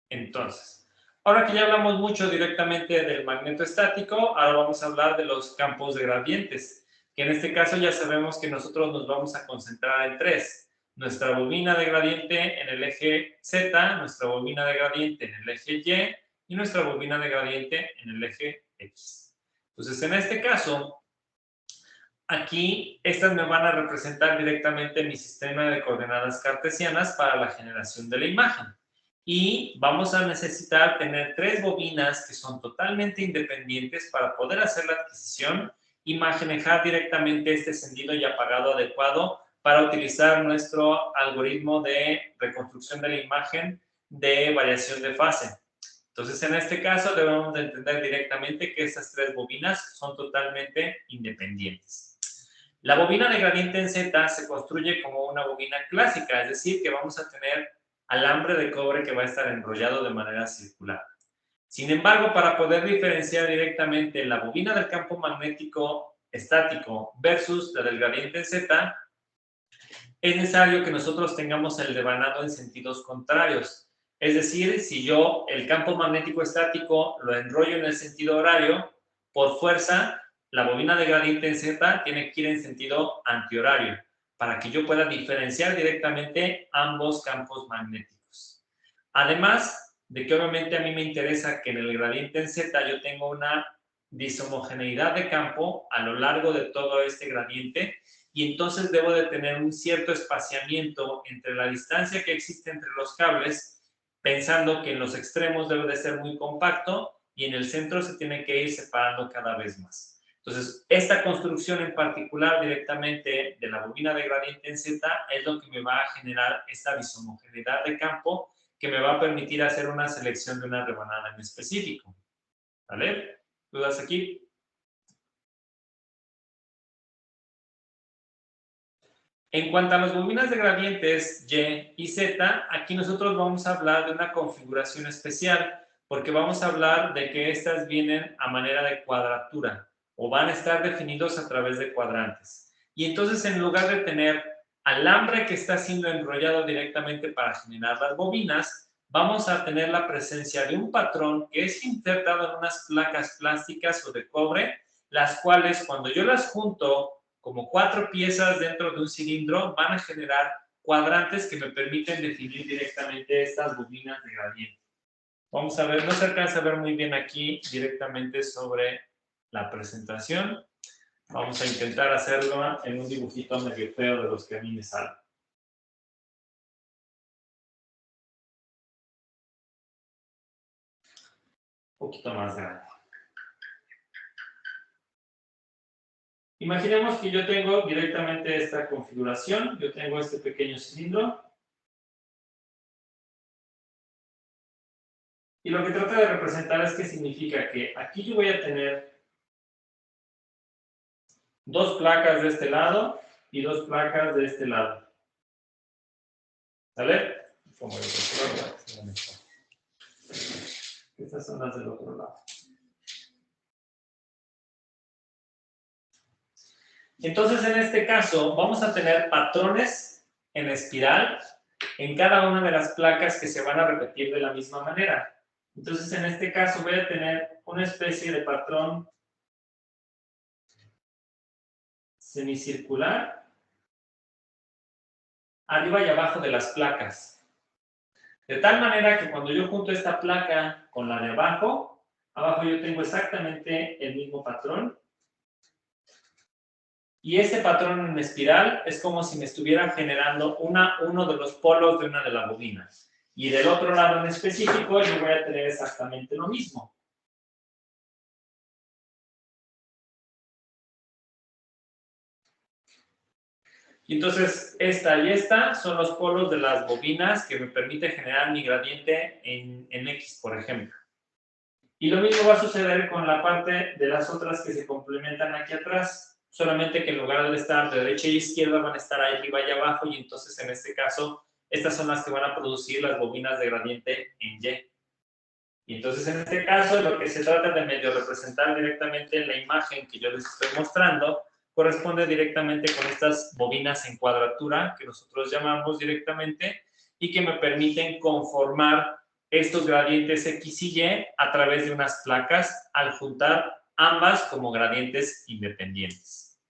Entonces, ahora que ya hablamos mucho directamente del magneto estático, ahora vamos a hablar de los campos de gradientes, que en este caso ya sabemos que nosotros nos vamos a concentrar en tres. Nuestra bobina de gradiente en el eje Z, nuestra bobina de gradiente en el eje Y y nuestra bobina de gradiente en el eje X. Entonces, en este caso, aquí estas me van a representar directamente mi sistema de coordenadas cartesianas para la generación de la imagen. Y vamos a necesitar tener tres bobinas que son totalmente independientes para poder hacer la adquisición y manejar directamente este encendido y apagado adecuado para utilizar nuestro algoritmo de reconstrucción de la imagen de variación de fase. Entonces, en este caso, debemos de entender directamente que estas tres bobinas son totalmente independientes. La bobina de gradiente en Z se construye como una bobina clásica, es decir, que vamos a tener alambre de cobre que va a estar enrollado de manera circular. Sin embargo, para poder diferenciar directamente la bobina del campo magnético estático versus la del gradiente en Z, es necesario que nosotros tengamos el devanado en sentidos contrarios. Es decir, si yo el campo magnético estático lo enrollo en el sentido horario, por fuerza, la bobina de gradiente en Z tiene que ir en sentido antihorario para que yo pueda diferenciar directamente ambos campos magnéticos. Además de que obviamente a mí me interesa que en el gradiente en Z yo tenga una dishomogeneidad de campo a lo largo de todo este gradiente, y entonces debo de tener un cierto espaciamiento entre la distancia que existe entre los cables, pensando que en los extremos debe de ser muy compacto y en el centro se tiene que ir separando cada vez más. Entonces, esta construcción en particular directamente de la bobina de gradiente en Z es lo que me va a generar esta dishomogeneidad de campo que me va a permitir hacer una selección de una rebanada en específico. ¿Vale? ¿Dudas aquí? En cuanto a las bobinas de gradientes Y y Z, aquí nosotros vamos a hablar de una configuración especial, porque vamos a hablar de que estas vienen a manera de cuadratura o van a estar definidos a través de cuadrantes. Y entonces, en lugar de tener alambre que está siendo enrollado directamente para generar las bobinas, vamos a tener la presencia de un patrón que es insertado en unas placas plásticas o de cobre, las cuales cuando yo las junto como 4 piezas dentro de un cilindro, van a generar cuadrantes que me permiten definir directamente estas bobinas de gradiente. Vamos a ver, no se alcanza a ver muy bien aquí directamente sobre la presentación. Vamos a intentar hacerlo en un dibujito medio feo de los que a mí me salen. Un poquito más grande. Imaginemos que yo tengo directamente esta configuración. Yo tengo este pequeño cilindro. Y lo que trata de representar es que significa que aquí yo voy a tener 2 placas de este lado y 2 placas de este lado. ¿Sale? Como el otro lado. Estas son las del otro lado. Entonces, en este caso, vamos a tener patrones en espiral en cada una de las placas que se van a repetir de la misma manera. Entonces, en este caso, voy a tener una especie de patrón semicircular arriba y abajo de las placas. De tal manera que cuando yo junto esta placa con la de abajo yo tengo exactamente el mismo patrón. Y este patrón en espiral es como si me estuviera generando uno de los polos de una de las bobinas. Y del otro lado en específico yo voy a tener exactamente lo mismo. Y entonces esta y esta son los polos de las bobinas que me permiten generar mi gradiente en X, por ejemplo. Y lo mismo va a suceder con la parte de las otras que se complementan aquí atrás, solamente que en lugar de estar de derecha y izquierda van a estar ahí arriba y abajo, y entonces en este caso estas son las que van a producir las bobinas de gradiente en Y. Y entonces en este caso lo que se trata de medio representar directamente en la imagen que yo les estoy mostrando corresponde directamente con estas bobinas en cuadratura que nosotros llamamos directamente y que me permiten conformar estos gradientes X y Y a través de unas placas al juntar ambas como gradientes independientes.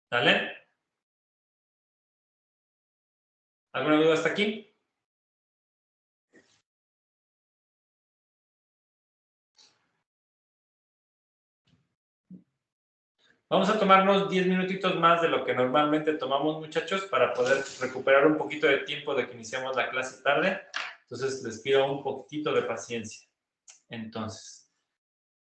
¿Sale? ¿Alguna duda hasta aquí? Vamos a tomarnos 10 minutitos más de lo que normalmente tomamos, muchachos, para poder recuperar un poquito de tiempo de que iniciamos la clase tarde. Entonces, les pido un poquitito de paciencia. Entonces,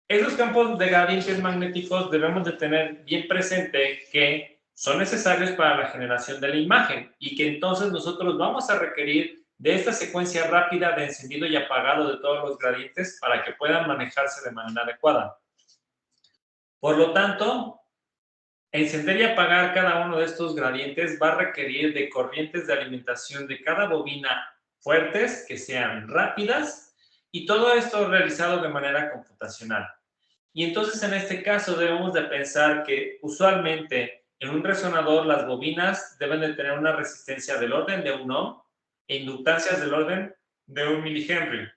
esos campos de gradientes magnéticos debemos de tener bien presente que son necesarios para la generación de la imagen y que entonces nosotros vamos a requerir de esta secuencia rápida de encendido y apagado de todos los gradientes para que puedan manejarse de manera adecuada. Por lo tanto, encender y apagar cada uno de estos gradientes va a requerir de corrientes de alimentación de cada bobina fuertes, que sean rápidas, y todo esto realizado de manera computacional. Y entonces en este caso debemos de pensar que usualmente en un resonador las bobinas deben de tener una resistencia del orden de 1 ohm e inductancias del orden de 1 milihenry.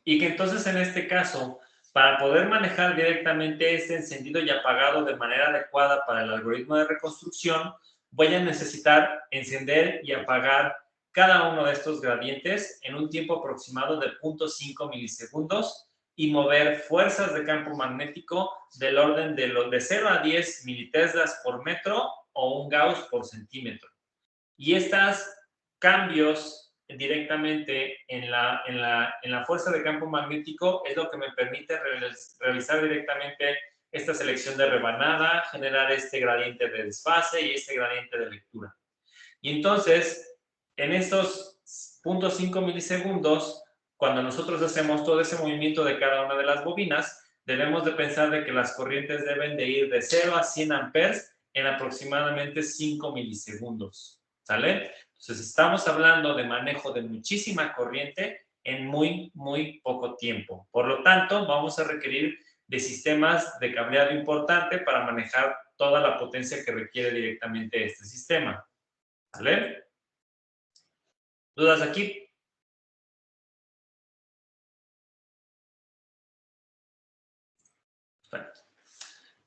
Y que entonces en este caso, para poder manejar directamente este encendido y apagado de manera adecuada para el algoritmo de reconstrucción, voy a necesitar encender y apagar cada uno de estos gradientes en un tiempo aproximado de 0.5 milisegundos y mover fuerzas de campo magnético del orden de 0 a 10 militeslas por metro o 1 Gauss por centímetro. Y estos cambios directamente en la fuerza de campo magnético es lo que me permite realizar directamente esta selección de rebanada, generar este gradiente de desfase y este gradiente de lectura. Y entonces, en estos 0.5 milisegundos, cuando nosotros hacemos todo ese movimiento de cada una de las bobinas, debemos de pensar de que las corrientes deben de ir de 0 a 100 amperes en aproximadamente 5 milisegundos. ¿Sale? Entonces, estamos hablando de manejo de muchísima corriente en muy, muy poco tiempo. Por lo tanto, vamos a requerir de sistemas de cableado importante para manejar toda la potencia que requiere directamente este sistema. ¿Vale? ¿Dudas aquí?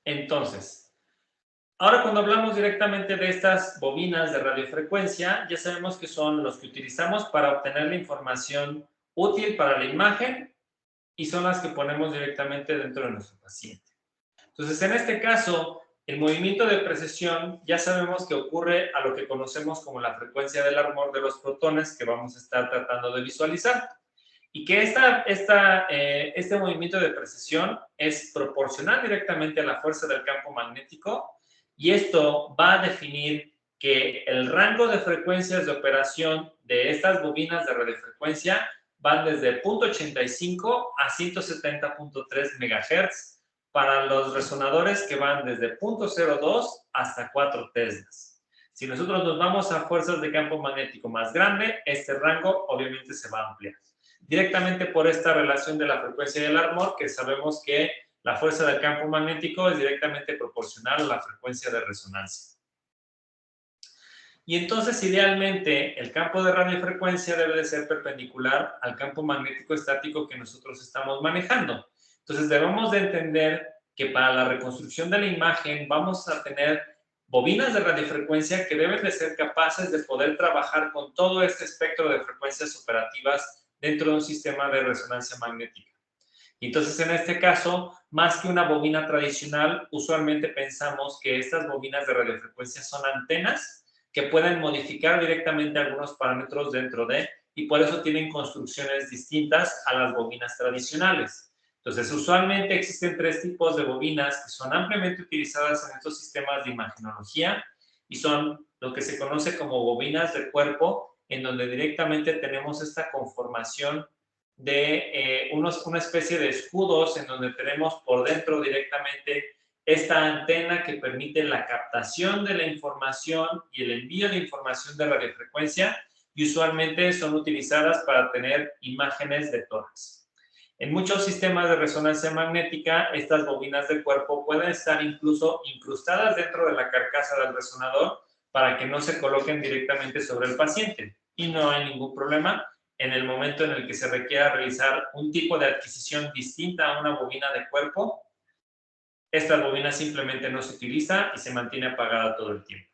Entonces, ahora cuando hablamos directamente de estas bobinas de radiofrecuencia, ya sabemos que son los que utilizamos para obtener la información útil para la imagen y son las que ponemos directamente dentro de nuestro paciente. Entonces, en este caso, el movimiento de precesión ya sabemos que ocurre a lo que conocemos como la frecuencia del amor de los protones que vamos a estar tratando de visualizar. Y que este movimiento de precesión es proporcional directamente a la fuerza del campo magnético y esto va a definir que el rango de frecuencias de operación de estas bobinas de radiofrecuencia van desde 0.85 a 170.3 MHz para los resonadores que van desde 0.02 hasta 4 teslas. Si nosotros nos vamos a fuerzas de campo magnético más grande, este rango obviamente se va a ampliar. Directamente por esta relación de la frecuencia del armor, que sabemos que la fuerza del campo magnético es directamente proporcional a la frecuencia de resonancia. Y entonces, idealmente, el campo de radiofrecuencia debe de ser perpendicular al campo magnético estático que nosotros estamos manejando. Entonces, debemos de entender que para la reconstrucción de la imagen vamos a tener bobinas de radiofrecuencia que deben de ser capaces de poder trabajar con todo este espectro de frecuencias operativas dentro de un sistema de resonancia magnética. Y entonces, en este caso, más que una bobina tradicional, usualmente pensamos que estas bobinas de radiofrecuencia son antenas que pueden modificar directamente algunos parámetros dentro de, y por eso tienen construcciones distintas a las bobinas tradicionales. Entonces, usualmente existen 3 tipos de bobinas que son ampliamente utilizadas en estos sistemas de imagenología y son lo que se conoce como bobinas de cuerpo, en donde directamente tenemos esta conformación de una especie de escudos en donde tenemos por dentro directamente esta antena que permite la captación de la información y el envío de información de radiofrecuencia y usualmente son utilizadas para tener imágenes de tórax. En muchos sistemas de resonancia magnética, estas bobinas de cuerpo pueden estar incluso incrustadas dentro de la carcasa del resonador para que no se coloquen directamente sobre el paciente. Y no hay ningún problema en el momento en el que se requiera realizar un tipo de adquisición distinta a una bobina de cuerpo. Esta bobina simplemente no se utiliza y se mantiene apagada todo el tiempo.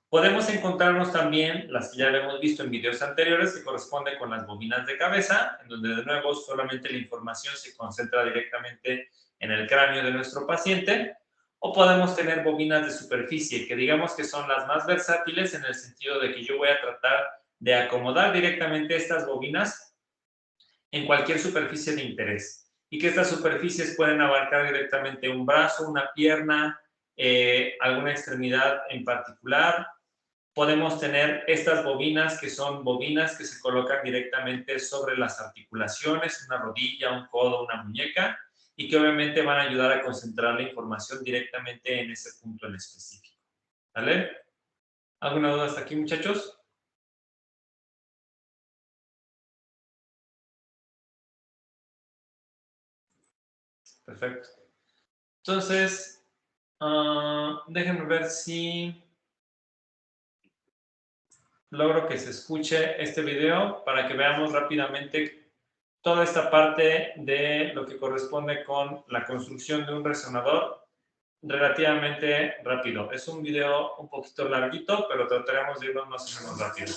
Podemos encontrarnos también las que ya hemos visto en videos anteriores, que corresponden con las bobinas de cabeza, en donde de nuevo solamente la información se concentra directamente en el cráneo de nuestro paciente. O podemos tener bobinas de superficie, que digamos que son las más versátiles en el sentido de que yo voy a tratar de acomodar directamente estas bobinas en cualquier superficie de interés. Y que estas superficies pueden abarcar directamente un brazo, una pierna, alguna extremidad en particular. Podemos tener estas bobinas que son bobinas que se colocan directamente sobre las articulaciones, una rodilla, un codo, una muñeca, y que obviamente van a ayudar a concentrar la información directamente en ese punto en específico. ¿Vale? ¿Alguna duda hasta aquí, muchachos? Perfecto. Entonces, déjenme ver si logro que se escuche este video para que veamos rápidamente toda esta parte de lo que corresponde con la construcción de un resonador relativamente rápido. Es un video un poquito larguito, pero trataremos de irnos más o menos rápido.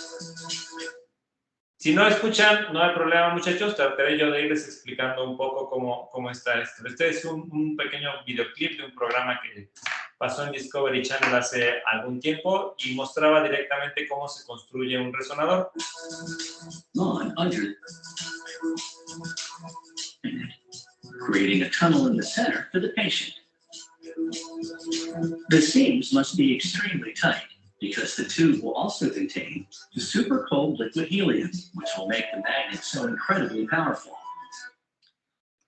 Si no escuchan, no hay problema, muchachos. Trataré yo de irles explicando un poco cómo está esto. Este es un pequeño videoclip de un programa que pasó en Discovery Channel hace algún tiempo y mostraba directamente cómo se construye un resonador. Creating a tunnel in the center for the patient. The seams must be extremely tight, because the tube will also contain the super cold liquid helium, which will make the magnet so incredibly powerful.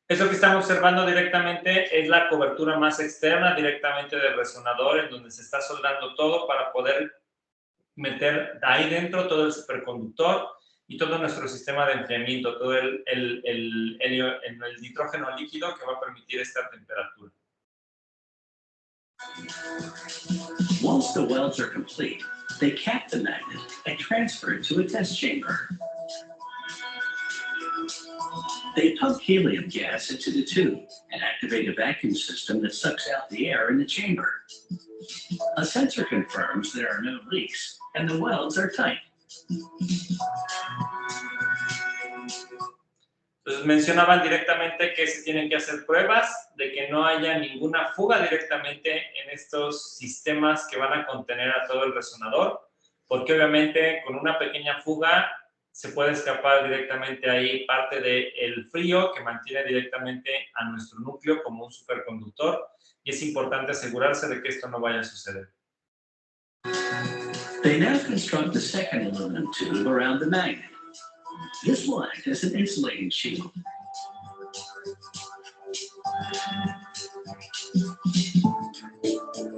Esto que estamos observando directamente es la cobertura más externa directamente del resonador, en donde se está soldando todo para poder meter ahí dentro todo el superconductor y todo nuestro sistema de enfriamiento, todo el nitrógeno líquido que va a permitir esta temperatura. Once the welds are complete, they cap the magnet and transfer it to a test chamber. They pump helium gas into the tube and activate a vacuum system that sucks out the air in the chamber. A sensor confirms there are no leaks and the welds are tight. Entonces mencionaban directamente que se tienen que hacer pruebas de que no haya ninguna fuga directamente en estos sistemas que van a contener a todo el resonador, porque obviamente con una pequeña fuga se puede escapar directamente ahí parte del frío que mantiene directamente a nuestro núcleo como un superconductor, y es importante asegurarse de que esto no vaya a suceder. They now construct the second aluminum tube around the magnet. This will act as an insulating shield.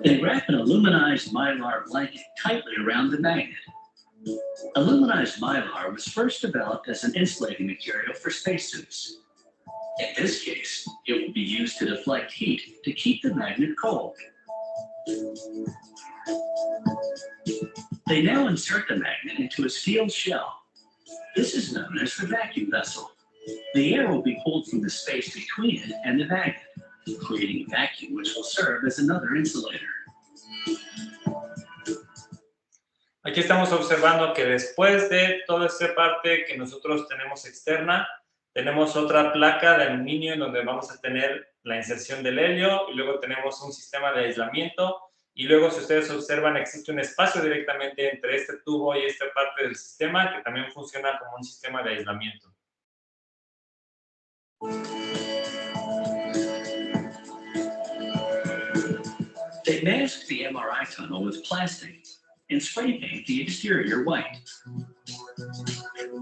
They wrap an aluminized mylar blanket tightly around the magnet. Aluminized mylar was first developed as an insulating material for spacesuits. In this case, it will be used to deflect heat to keep the magnet cold. They now insert the magnet into a steel shell. This is known as the vacuum vessel. The air will be pulled from the space between it and the magnet, creating a vacuum which will serve as another insulator. Aquí estamos observando que después de toda esta parte que nosotros tenemos externa, tenemos otra placa de aluminio en donde vamos a tener la inserción del helio y luego tenemos un sistema de aislamiento y luego, si ustedes observan, existe un espacio directamente entre este tubo y esta parte del sistema que también funciona como un sistema de aislamiento. They mask the MRI tunnel with plastic and spray paint the exterior white.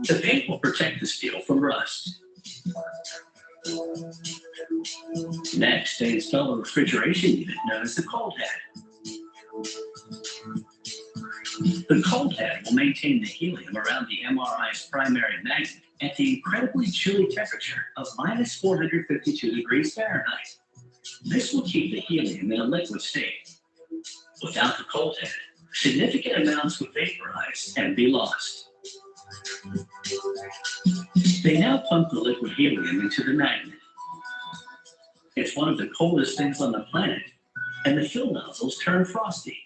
The paint will protect the steel from rust. Next, they install a refrigeration unit known as the cold head. The cold head will maintain the helium around the MRI's primary magnet at the incredibly chilly temperature of minus 452 degrees Fahrenheit. This will keep the helium in a liquid state. Without the cold head, significant amounts would vaporize and be lost. They now pump the liquid helium into the magnet. It's one of the coldest things on the planet, and the fill nozzles turn frosty.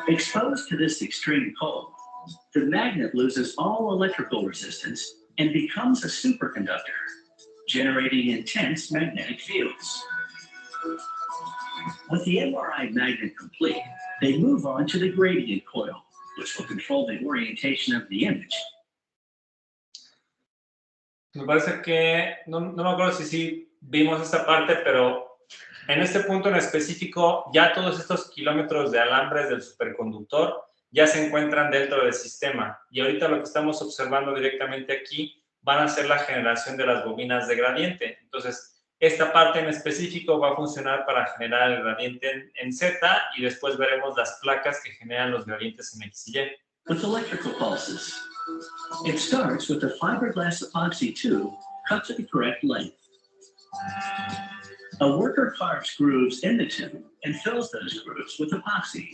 Exposed to this extreme cold, the magnet loses all electrical resistance and becomes a superconductor, generating intense magnetic fields. With the MRI magnet complete, they move on to the gradient coil, which will control the orientation of the image. Me parece que, no me acuerdo si sí vimos esta parte, pero en este punto en específico, ya todos estos kilómetros de alambres del superconductor ya se encuentran dentro del sistema. Y ahorita lo que estamos observando directamente aquí van a ser la generación de las bobinas de gradiente. Entonces, esta parte en específico va a funcionar para generar el gradiente en Z y después veremos las placas que generan los gradientes en X y Y. With electrical pulses, it starts with a fiberglass epoxy tube cut to the correct length. A worker carves grooves in the tube and fills those grooves with epoxy.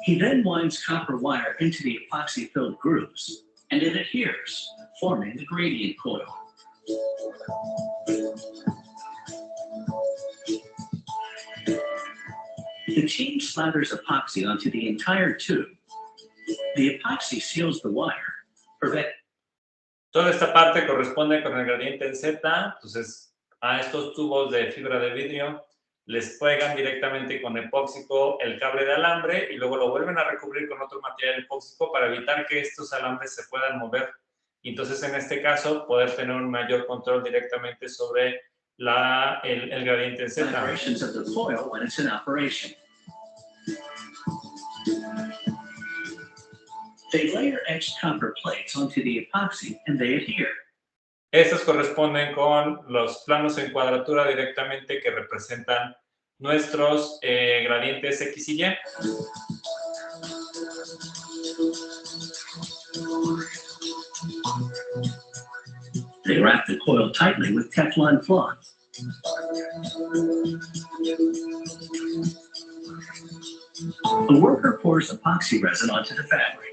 He then winds copper wire into the epoxy-filled grooves, and it adheres, forming the gradient coil. The team slathers epoxy onto the entire tube. The epoxy seals the wire, Toda esta parte corresponde con el gradiente en Z, entonces a estos tubos de fibra de vidrio les pegan directamente con epóxico el cable de alambre y luego lo vuelven a recubrir con otro material epóxico para evitar que estos alambres se puedan mover. Y entonces en este caso poder tener un mayor control directamente sobre el gradiente en Z. vibrations of the coil when it's in operation. They layer etched copper plates onto the epoxy and they adhere. Estos corresponden con los planos en cuadratura directamente que representan nuestros gradientes X y Y. They wrap the coil tightly with Teflon cloth. The worker pours epoxy resin onto the fabric.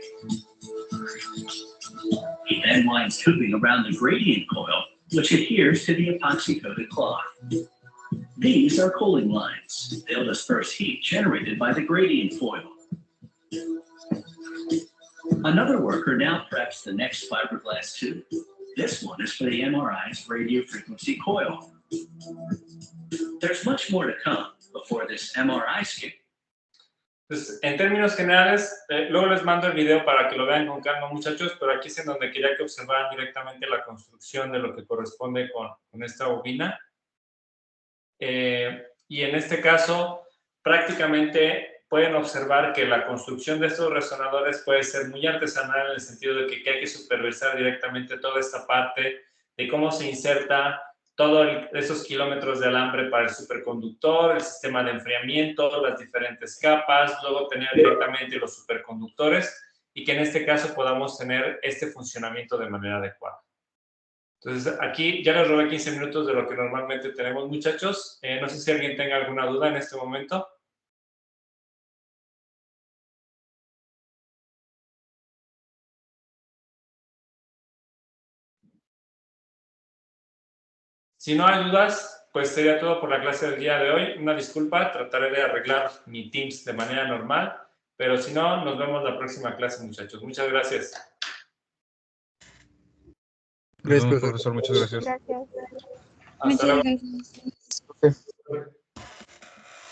He then winds tubing around the gradient coil, which adheres to the epoxy-coated cloth. These are cooling lines. They'll disperse heat generated by the gradient foil. Another worker now preps the next fiberglass tube. This one is for the MRI's radio frequency coil. There's much more to come before this MRI scan. Entonces, en términos generales, luego les mando el video para que lo vean con calma, muchachos, pero aquí es en donde quería que observaran directamente la construcción de lo que corresponde con esta bobina. Y en este caso, prácticamente pueden observar que la construcción de estos resonadores puede ser muy artesanal en el sentido de que hay que supervisar directamente toda esta parte de cómo se inserta todos esos kilómetros de alambre para el superconductor, el sistema de enfriamiento, las diferentes capas, luego tener directamente los superconductores y que en este caso podamos tener este funcionamiento de manera adecuada. Entonces, aquí ya les robé 15 minutos de lo que normalmente tenemos, muchachos. No sé si alguien tenga alguna duda en este momento. Si no hay dudas, pues sería todo por la clase del día de hoy. Una disculpa, trataré de arreglar mi Teams de manera normal, pero si no, nos vemos la próxima clase, muchachos. Muchas gracias. Gracias, profesor. Muchas gracias. Gracias. Hasta luego. Muchas gracias.